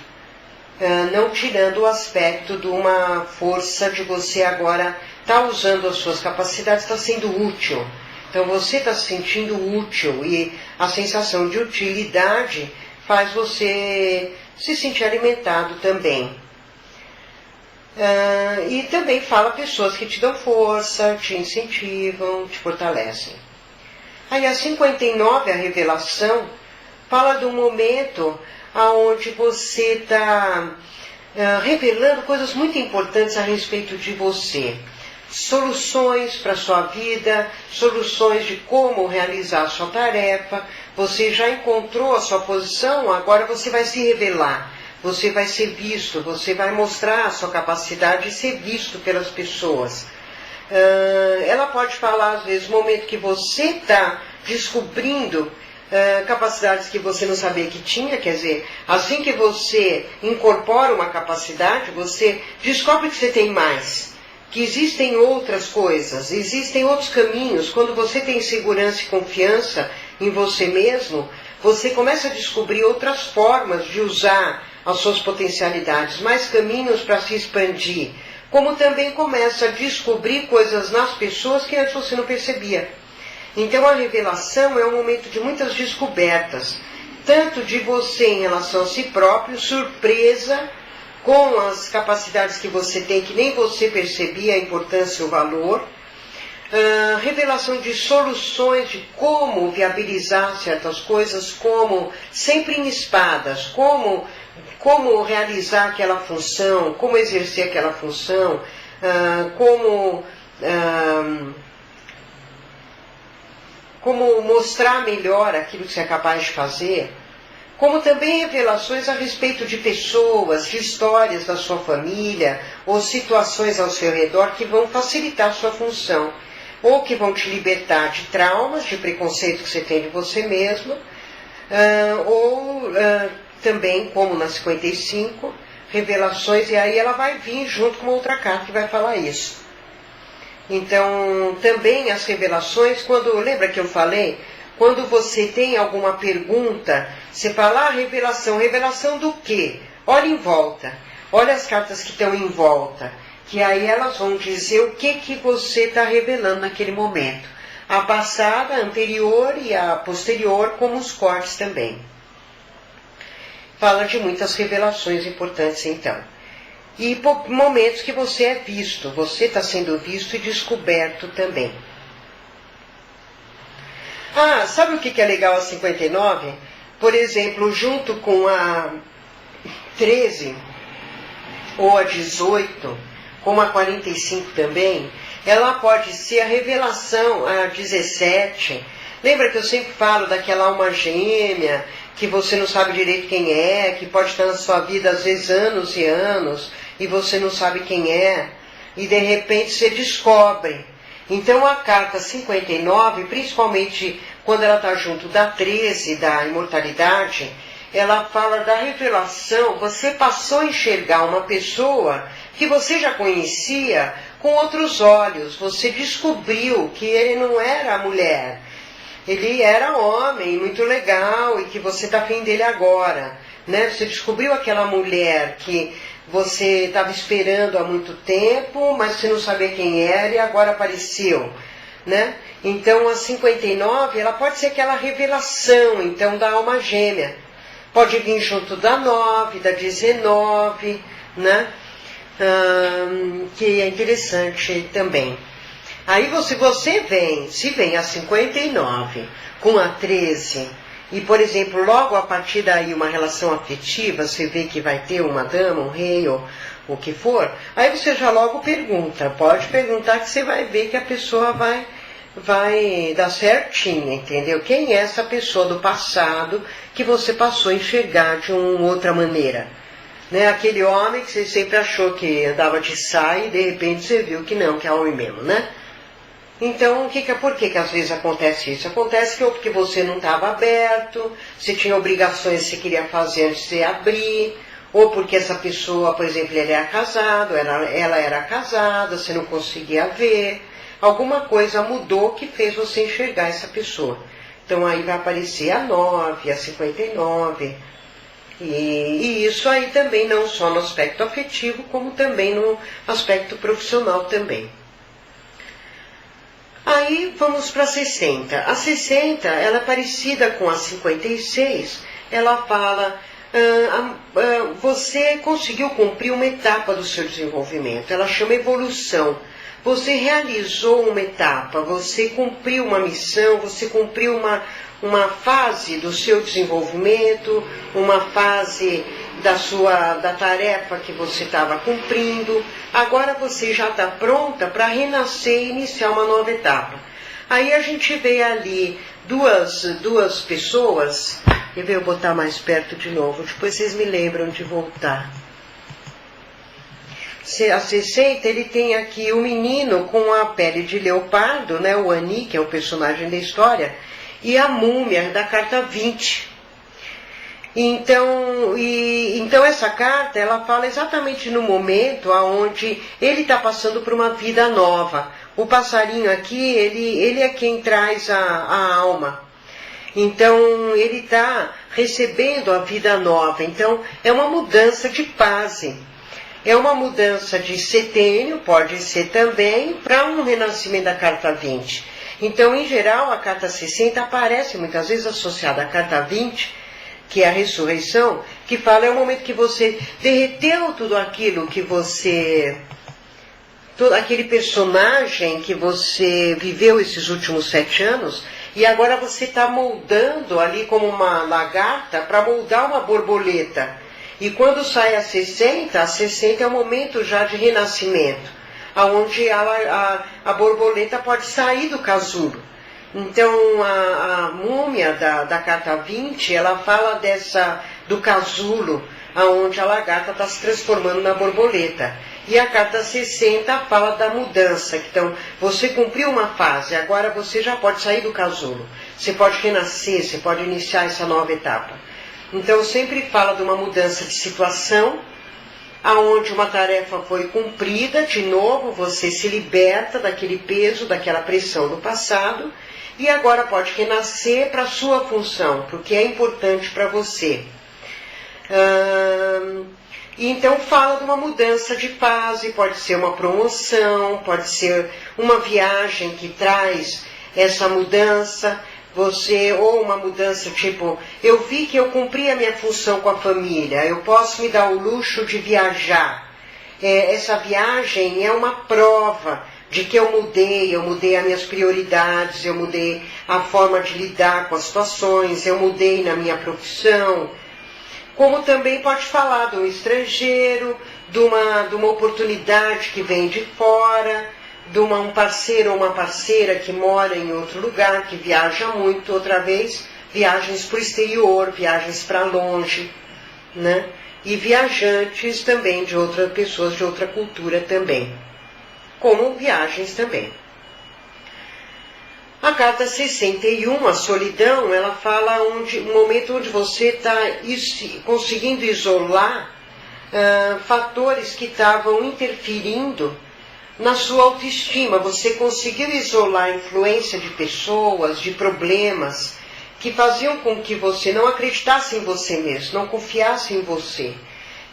Não tirando o aspecto de uma força de você agora estar usando as suas capacidades, está sendo útil. Então você está se sentindo útil e a sensação de utilidade faz você se sentir alimentado também. E também fala pessoas que te dão força, te incentivam, te fortalecem. Aí a 59, a revelação, fala do momento onde você está revelando coisas muito importantes a respeito de você. Soluções para a sua vida, soluções de como realizar a sua tarefa. Você já encontrou a sua posição, agora você vai se revelar. Você vai ser visto, você vai mostrar a sua capacidade de ser visto pelas pessoas. Ela pode falar, às vezes, no momento que você está descobrindo capacidades que você não sabia que tinha, quer dizer, assim que você incorpora uma capacidade, você descobre que você tem mais, que existem outras coisas, existem outros caminhos. Quando você tem segurança e confiança em você mesmo, você começa a descobrir outras formas de usar as suas potencialidades, mais caminhos para se expandir, como também começa a descobrir coisas nas pessoas que antes você não percebia. Então a revelação é um momento de muitas descobertas, tanto de você em relação a si próprio, surpresa com as capacidades que você tem, que nem você percebia a importância e o valor, revelação de soluções de como viabilizar certas coisas, como sempre em espadas, como realizar aquela função, como exercer aquela função, como mostrar melhor aquilo que você é capaz de fazer, como também revelações a respeito de pessoas, de histórias da sua família, ou situações ao seu redor que vão facilitar a sua função, ou que vão te libertar de traumas, de preconceito que você tem de você mesmo, também, como na 55, revelações, e aí ela vai vir junto com uma outra carta que vai falar isso. Então, também as revelações, lembra que eu falei? Quando você tem alguma pergunta, você fala, revelação do quê? Olha em volta, olha as cartas que estão em volta, que aí elas vão dizer o que você está revelando naquele momento. A passada, a anterior e a posterior, como os cortes também. Fala de muitas revelações importantes, então. E momentos que você é visto, você está sendo visto e descoberto também. Sabe o que é legal a 59? Por exemplo, junto com a 13, ou a 18, como a 45 também, ela pode ser a revelação, a 17. Lembra que eu sempre falo daquela alma gêmea, que você não sabe direito quem é, que pode estar na sua vida às vezes anos e anos, e você não sabe quem é, e de repente você descobre. Então a carta 59, principalmente quando ela está junto da 13, da imortalidade, ela fala da revelação. Você passou a enxergar uma pessoa que você já conhecia com outros olhos. Você descobriu que ele não era mulher, ele era homem, muito legal, e que você está afim dele agora, né? Você descobriu aquela mulher que você estava esperando há muito tempo, mas você não sabia quem era e agora apareceu, né? Então a 59, ela pode ser aquela revelação, então, da alma gêmea. Pode vir junto da 9, da 19, né? Que é interessante também. Aí se vem a 59 com a 13, e, por exemplo, logo a partir daí uma relação afetiva, você vê que vai ter uma dama, um rei, ou o que for, aí você já logo pergunta, pode perguntar que você vai ver que a pessoa vai dar certinho, entendeu? Quem é essa pessoa do passado que você passou a enxergar de uma outra maneira? Né? Aquele homem que você sempre achou que andava de saia e de repente você viu que não, que é homem mesmo, né? Então, por que às vezes acontece isso? Acontece que ou porque você não estava aberto, você tinha obrigações que você queria fazer antes de você abrir, ou porque essa pessoa, por exemplo, ele era casado, ela era casada, você não conseguia ver. Alguma coisa mudou que fez você enxergar essa pessoa. Então aí vai aparecer a 9, a 59. E isso aí também não só no aspecto afetivo, como também no aspecto profissional também. Aí vamos para a 60. A 60, ela é parecida com a 56. Ela fala você conseguiu cumprir uma etapa do seu desenvolvimento, ela chama evolução. Você realizou uma etapa, você cumpriu uma missão, você cumpriu uma fase do seu desenvolvimento, uma fase da tarefa que você estava cumprindo. Agora você já está pronta para renascer e iniciar uma nova etapa. Aí a gente vê ali duas pessoas. Eu vou botar mais perto de novo, depois vocês me lembram de voltar. A 60, ele tem aqui o menino com a pele de leopardo, né, o Ani, que é o personagem da história, e a múmia da carta 20. Então essa carta, ela fala exatamente no momento onde ele está passando por uma vida nova. O passarinho aqui, ele é quem traz a alma. Então, ele está recebendo a vida nova. Então, é uma mudança de fase. É uma mudança de setênio, pode ser também, para um renascimento da carta 20. Então, em geral, a carta 60 aparece muitas vezes associada à carta 20, que é a ressurreição, que fala é o momento que você derreteu tudo aquilo que você... todo aquele personagem que você viveu esses últimos 7 anos, e agora você está moldando ali como uma lagarta para moldar uma borboleta. E quando sai a 60 é o momento já de renascimento, onde a borboleta pode sair do casulo. Então a múmia da carta 20, ela fala do casulo, onde a lagarta está se transformando na borboleta. E a carta 60 fala da mudança. Então, você cumpriu uma fase, agora você já pode sair do casulo. Você pode renascer, você pode iniciar essa nova etapa. Então, sempre fala de uma mudança de situação, aonde uma tarefa foi cumprida, de novo você se liberta daquele peso, daquela pressão do passado, e agora pode renascer para a sua função, para o que é importante para você. Então fala de uma mudança de fase, pode ser uma promoção, pode ser uma viagem que traz essa mudança, ou uma mudança tipo, eu vi que eu cumpri a minha função com a família, eu posso me dar o luxo de viajar. Essa viagem é uma prova de que eu mudei as minhas prioridades, eu mudei a forma de lidar com as situações, eu mudei na minha profissão. Como também pode falar de um estrangeiro, de uma oportunidade que vem de fora, de um parceiro ou uma parceira que mora em outro lugar, que viaja muito, outra vez, viagens para o exterior, viagens para longe, né? E viajantes também de outras pessoas, de outra cultura também, como viagens também. A carta 61, a solidão, ela fala um momento onde você está conseguindo isolar fatores que estavam interferindo na sua autoestima. Você conseguiu isolar a influência de pessoas, de problemas, que faziam com que você não acreditasse em você mesmo, não confiasse em você.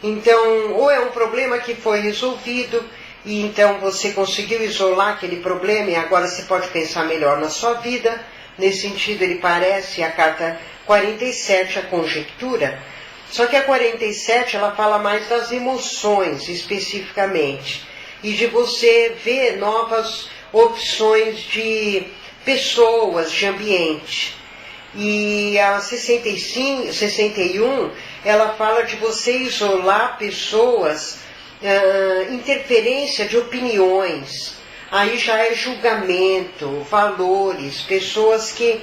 Então, ou é um problema que foi resolvido, e então você conseguiu isolar aquele problema e agora você pode pensar melhor na sua vida. Nesse sentido, ele parece a carta 47, a conjectura. Só que a 47, ela fala mais das emoções, especificamente. E de você ver novas opções de pessoas, de ambiente. E a 61, ela fala de você isolar pessoas, interferência de opiniões, aí já é julgamento, valores, pessoas que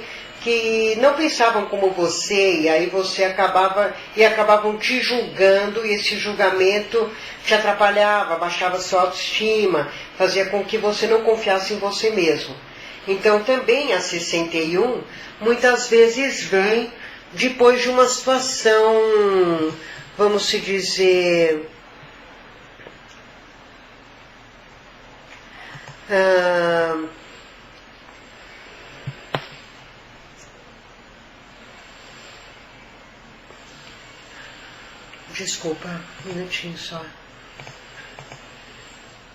não pensavam como você, e aí você acabavam te julgando, e esse julgamento te atrapalhava, baixava sua autoestima, fazia com que você não confiasse em você mesmo. Então também a 61 muitas vezes vem depois de uma situação, vamos se dizer, desculpa, um minutinho só.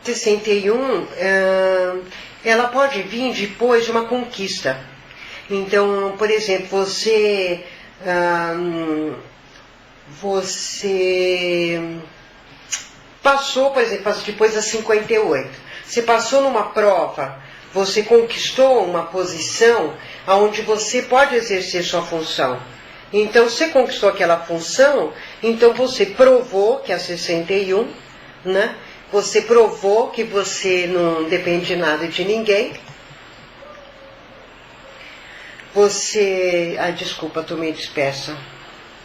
61, ela pode vir depois de uma conquista. Então, por exemplo, você você passou, por exemplo, depois das 58, você passou numa prova, você conquistou uma posição onde você pode exercer sua função. Então, você conquistou aquela função, então você provou que é 61, né? Você provou que você não depende de nada de ninguém. Você... desculpa, estou meio dispersa.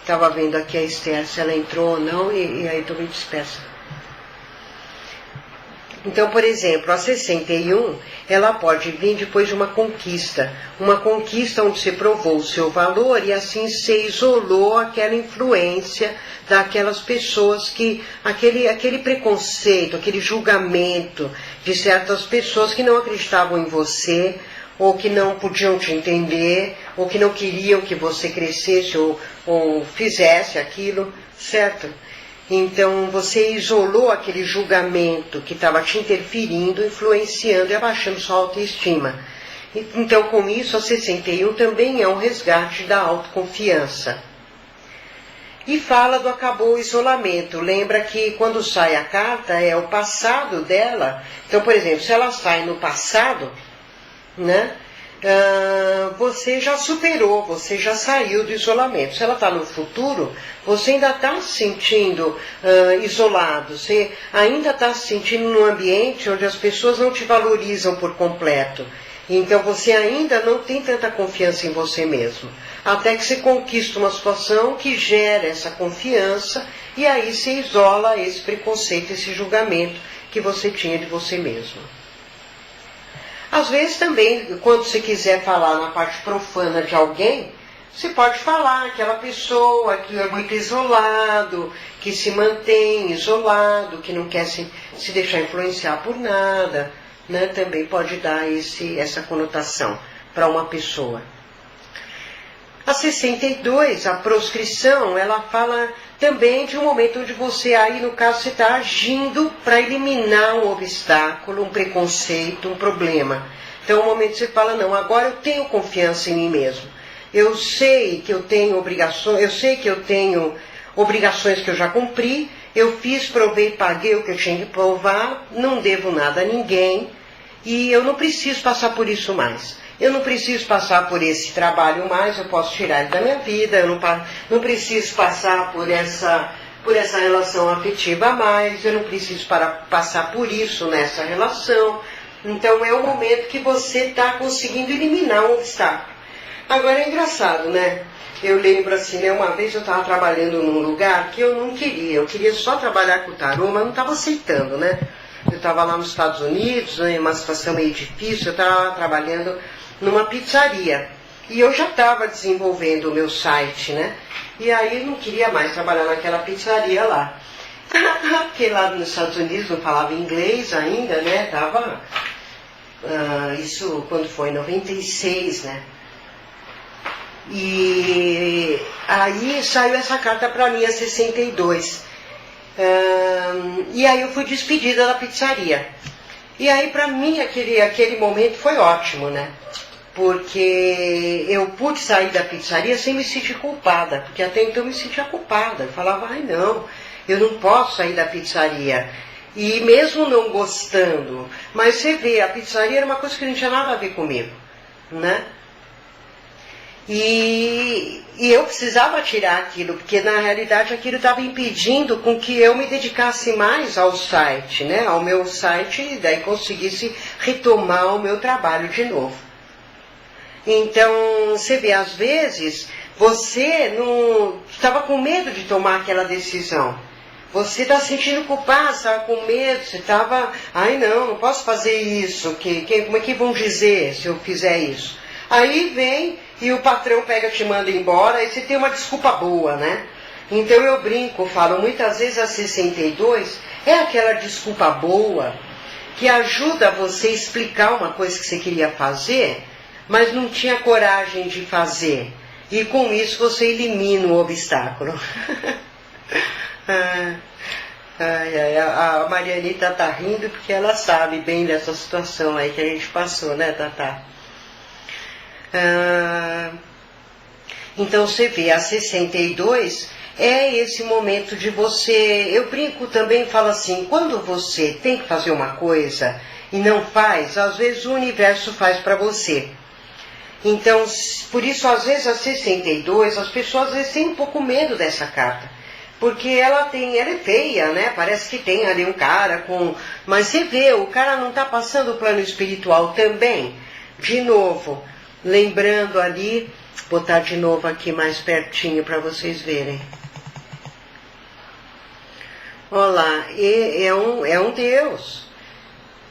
Estava vendo aqui a Esther, se ela entrou ou não, e aí estou meio dispersa. Então, por exemplo, a 61, ela pode vir depois de uma conquista onde você provou o seu valor e assim você isolou aquela influência daquelas pessoas que, aquele preconceito, aquele julgamento de certas pessoas que não acreditavam em você, ou que não podiam te entender, ou que não queriam que você crescesse ou fizesse aquilo, certo? Então, você isolou aquele julgamento que estava te interferindo, influenciando e abaixando sua autoestima. Então, com isso, a 61 também é um resgate da autoconfiança. E fala do acabou o isolamento. Lembra que quando sai a carta é o passado dela. Então, por exemplo, se ela sai no passado, né? Você já superou, você já saiu do isolamento. Se ela está no futuro, você ainda está se sentindo isolado, você ainda está se sentindo num ambiente onde as pessoas não te valorizam por completo. Então você ainda não tem tanta confiança em você mesmo. Até que você conquista uma situação que gera essa confiança e aí você isola esse preconceito, esse julgamento que você tinha de você mesmo. Às vezes também, quando você quiser falar na parte profana de alguém, você pode falar aquela pessoa que é muito isolado, que se mantém isolado, que não quer se deixar influenciar por nada, né? Também pode dar essa conotação para uma pessoa. A 62, a proscrição, ela fala também de um momento onde você, aí no caso, você está agindo para eliminar um obstáculo, um preconceito, um problema. Então, é um momento que você fala, não, agora eu tenho confiança em mim mesmo. Eu sei que eu tenho obrigações que eu já cumpri, eu fiz, provei, paguei o que eu tinha que provar, não devo nada a ninguém, e eu não preciso passar por isso mais. Eu não preciso passar por esse trabalho mais, eu posso tirar ele da minha vida, eu não preciso passar por essa relação afetiva mais, eu não preciso passar por isso nessa relação. Então é o momento que você está conseguindo eliminar um obstáculo. Agora é engraçado, né? Eu lembro assim, né, uma vez eu estava trabalhando num lugar que eu não queria, eu queria só trabalhar com tarô, mas não estava aceitando, né? Eu estava lá nos Estados Unidos, em uma situação meio difícil, eu estava trabalhando numa pizzaria. E eu já estava desenvolvendo o meu site, né? E aí eu não queria mais trabalhar naquela pizzaria lá. Porque lá nos Estados Unidos não falava inglês ainda, né? Tava, isso quando foi? Em 96, né? E aí saiu essa carta para mim, a 62. E aí eu fui despedida da pizzaria. E aí para mim aquele momento foi ótimo, né? Porque eu pude sair da pizzaria sem me sentir culpada, porque até então eu me sentia culpada. Eu falava, ai não, eu não posso sair da pizzaria. E mesmo não gostando, mas você vê, a pizzaria era uma coisa que não tinha nada a ver comigo, né? E eu precisava tirar aquilo, porque na realidade aquilo estava impedindo com que eu me dedicasse mais ao site, né? Ao meu site, e daí conseguisse retomar o meu trabalho de novo. Então, você vê, às vezes, você não estava com medo de tomar aquela decisão. Você está se sentindo culpado, estava com medo, você estava, ai não posso fazer isso, como é que vão dizer se eu fizer isso? Aí vem e o patrão pega, te manda embora, aí você tem uma desculpa boa, né? Então eu brinco, falo, muitas vezes a 62 é aquela desculpa boa que ajuda você a explicar uma coisa que você queria fazer, mas não tinha coragem de fazer. E com isso você elimina o obstáculo. A Marianita está rindo porque ela sabe bem dessa situação aí que a gente passou, né, Tatá? Então você vê, a 62 é esse momento de você, eu brinco também, falo assim, quando você tem que fazer uma coisa e não faz, às vezes o universo faz para você. Então, por isso, às vezes, a 62, as pessoas às vezes têm um pouco medo dessa carta. Porque ela é feia, né? Parece que tem ali um cara com... Mas você vê, o cara não está passando o plano espiritual também. De novo, lembrando ali, botar de novo aqui mais pertinho para vocês verem. Olha lá, é um Deus.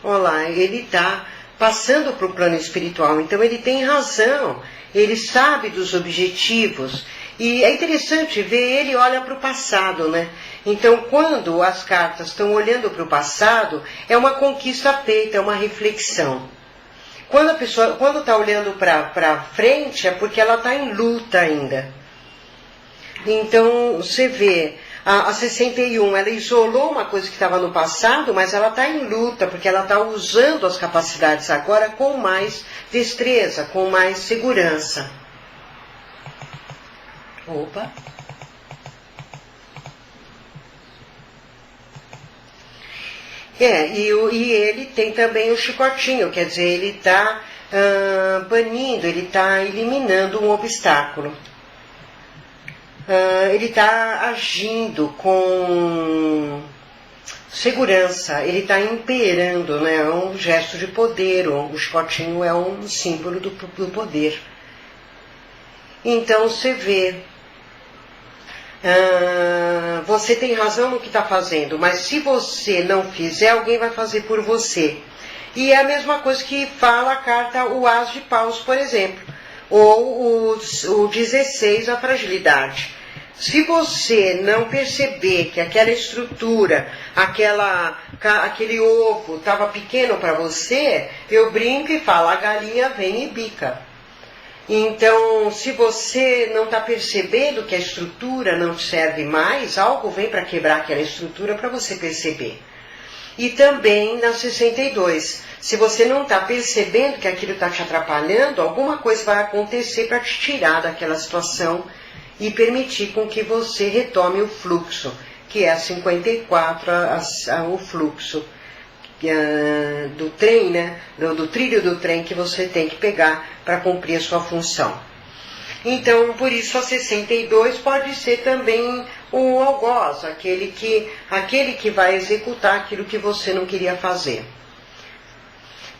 Olha lá, ele está passando para o plano espiritual, então ele tem razão, ele sabe dos objetivos. E é interessante ver, ele olha para o passado, né? Então, quando as cartas estão olhando para o passado, é uma conquista feita, é uma reflexão. Quando a pessoa, quando está olhando para frente, é porque ela está em luta ainda. Então, você vê, a 61, ela isolou uma coisa que estava no passado, mas ela está em luta, porque ela está usando as capacidades agora com mais destreza, com mais segurança. Opa! E ele tem também o chicotinho, quer dizer, ele está banindo, ele está eliminando um obstáculo. Ele está agindo com segurança, ele está imperando, né? É um gesto de poder, o chicotinho é um símbolo do poder. Então você vê, você tem razão no que está fazendo, mas se você não fizer, alguém vai fazer por você. E é a mesma coisa que fala a carta, o As de Paus, por exemplo, ou o 16, a fragilidade. Se você não perceber que aquela estrutura, aquele ovo estava pequeno para você, eu brinco e falo, a galinha vem e bica. Então, se você não está percebendo que a estrutura não serve mais, algo vem para quebrar aquela estrutura para você perceber. E também na 62, se você não está percebendo que aquilo está te atrapalhando, alguma coisa vai acontecer para te tirar daquela situação e permitir com que você retome o fluxo, que é a 54, o fluxo do trem, né? Do trilho do trem que você tem que pegar para cumprir a sua função. Então, por isso a 62 pode ser também o algoz, aquele que vai executar aquilo que você não queria fazer.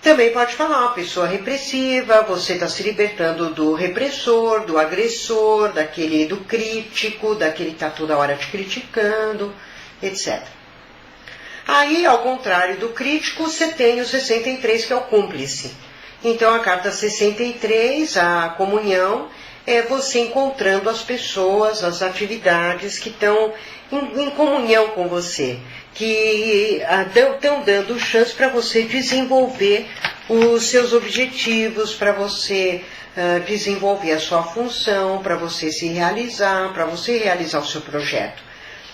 Também pode falar uma pessoa repressiva, você está se libertando do repressor, do agressor, do crítico, daquele que está toda hora te criticando, etc. Aí, ao contrário do crítico, você tem o 63, que é o cúmplice. Então, a carta 63, a comunhão, é você encontrando as pessoas, as atividades que estão em comunhão com você, que estão dando chance para você desenvolver os seus objetivos, para você desenvolver a sua função, para você se realizar, para você realizar o seu projeto.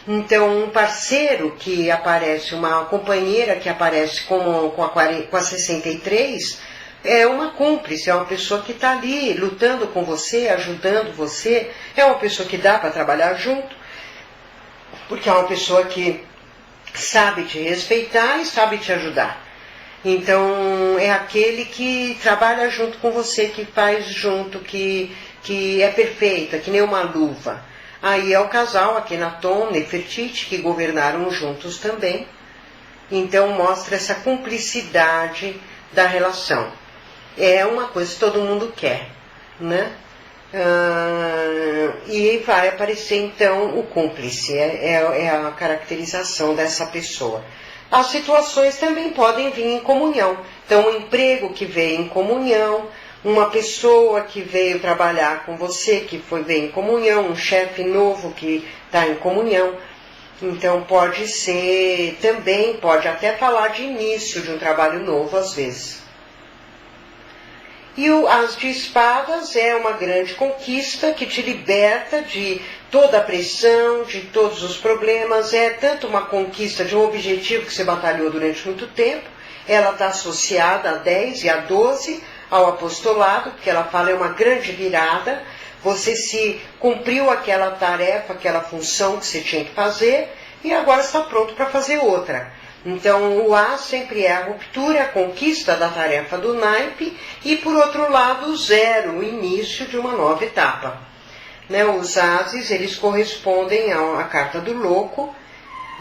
Então, um parceiro que aparece, uma companheira que aparece com a 63, é uma cúmplice, é uma pessoa que está ali lutando com você, ajudando você, é uma pessoa que dá para trabalhar junto, porque é uma pessoa que sabe te respeitar e sabe te ajudar. Então, é aquele que trabalha junto com você, que faz junto, que é perfeita, que nem uma luva. Aí é o casal, Akhenaton, Nefertiti, que governaram juntos também. Então, mostra essa cumplicidade da relação. É uma coisa que todo mundo quer, né? E vai aparecer então o cúmplice, é a caracterização dessa pessoa. As situações também podem vir em comunhão. Então, um emprego que veio em comunhão, uma pessoa que veio trabalhar com você, veio em comunhão, um chefe novo que está em comunhão. Então, pode ser, também pode até falar de início de um trabalho novo, às vezes. E o As de Espadas é uma grande conquista que te liberta de toda a pressão, de todos os problemas. É tanto uma conquista de um objetivo que você batalhou durante muito tempo. Ela está associada a 10 e a 12 ao apostolado, porque ela fala é uma grande virada. Você se cumpriu aquela tarefa, aquela função que você tinha que fazer, e agora está pronto para fazer outra. Então, o As sempre é a ruptura, a conquista da tarefa do naipe, e, por outro lado, o zero, o início de uma nova etapa. Né? Os Ases, eles correspondem à carta do louco,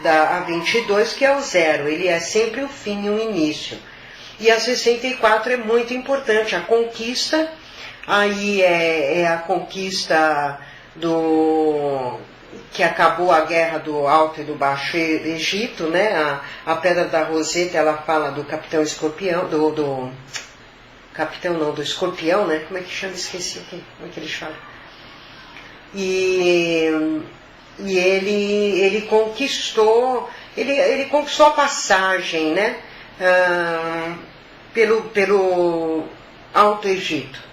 da A22, que é o zero. Ele é sempre o fim e o início. E a 64 é muito importante, a conquista, aí é a conquista que acabou a guerra do Alto e do Baixo Egito, né? A Pedra da Roseta, ela fala do capitão escorpião, do escorpião, né? Como é que chama? Esqueci aqui, como é que ele chama? E ele conquistou, ele conquistou a passagem, né? Pelo Alto Egito.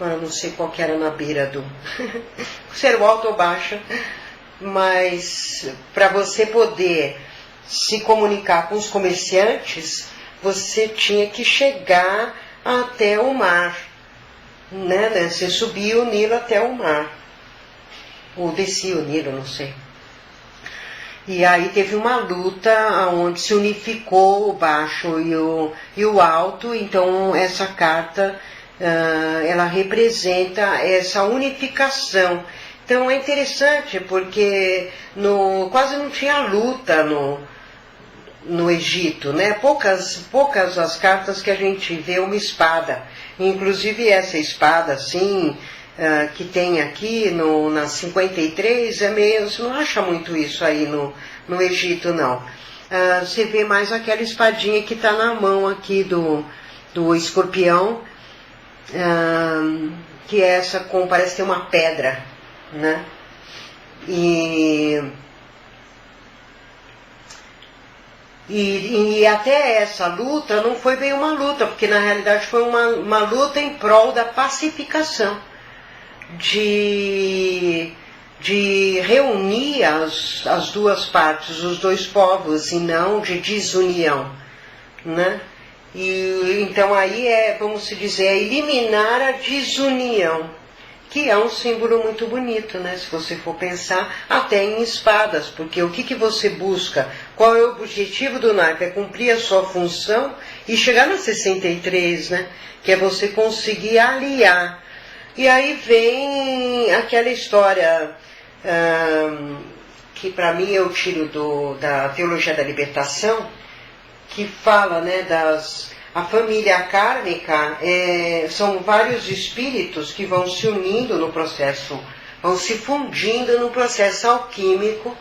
Agora não sei qual que era na beira do... se era o alto ou baixo, mas para você poder se comunicar com os comerciantes, você tinha que chegar até o mar, né? Você subia o Nilo até o mar, ou descia o Nilo, não sei. E aí teve uma luta onde se unificou o baixo e o alto, então essa carta... ela representa essa unificação. Então é interessante porque quase não tinha luta no Egito, né? Poucas as cartas que a gente vê uma espada. Inclusive essa espada assim, que tem aqui na 53, você não acha muito isso aí no Egito, não. Você vê mais aquela espadinha que está na mão aqui do escorpião, que é essa parece ter uma pedra, né? E até essa luta não foi bem uma luta, porque na realidade foi uma luta em prol da pacificação, de reunir as duas partes, os dois povos, e não de desunião, né? E então aí vamos dizer, eliminar a desunião, que é um símbolo muito bonito, né? Se você for pensar, até em espadas, porque o que você busca? Qual é o objetivo do naipe? É cumprir a sua função e chegar na 63, né? Que é você conseguir aliar. E aí vem aquela história que para mim eu tiro da teologia da libertação, que fala, né, a família kármica, são vários espíritos que vão se unindo no processo, vão se fundindo no processo alquímico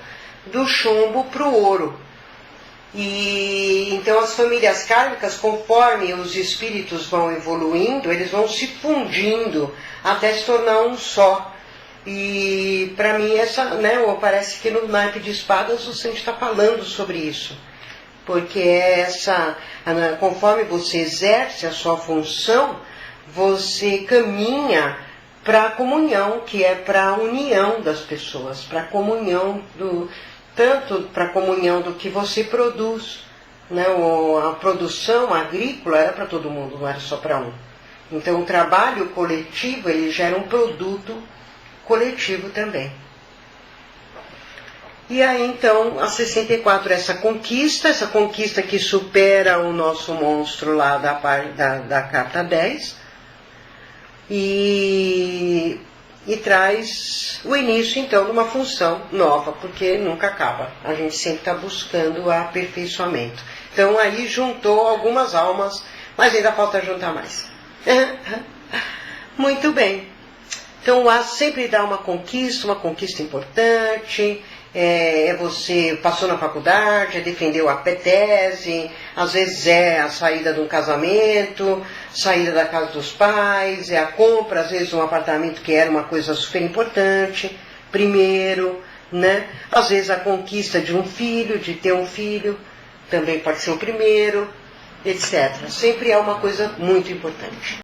do chumbo para o ouro. E então as famílias kármicas, conforme os espíritos vão evoluindo, eles vão se fundindo até se tornar um só. E para mim parece que no naipe de espadas você está falando sobre isso. Porque conforme você exerce a sua função, você caminha para a comunhão, que é para a união das pessoas, para a comunhão tanto para a comunhão do que você produz, né? A produção agrícola era para todo mundo, não era só para um. Então o trabalho coletivo, ele gera um produto coletivo também. E aí então a 64, essa conquista que supera o nosso monstro lá da carta 10 e traz o início então de uma função nova, porque nunca acaba, a gente sempre está buscando o aperfeiçoamento. Então aí juntou algumas almas, mas ainda falta juntar mais. Muito bem, então o As sempre dá uma conquista importante. Você passou na faculdade, defendeu a tese, às vezes é a saída de um casamento, saída da casa dos pais, é a compra, às vezes, de um apartamento que era uma coisa super importante, primeiro, né? Às vezes a conquista de um filho, de ter um filho, também pode ser o primeiro, etc. Sempre é uma coisa muito importante.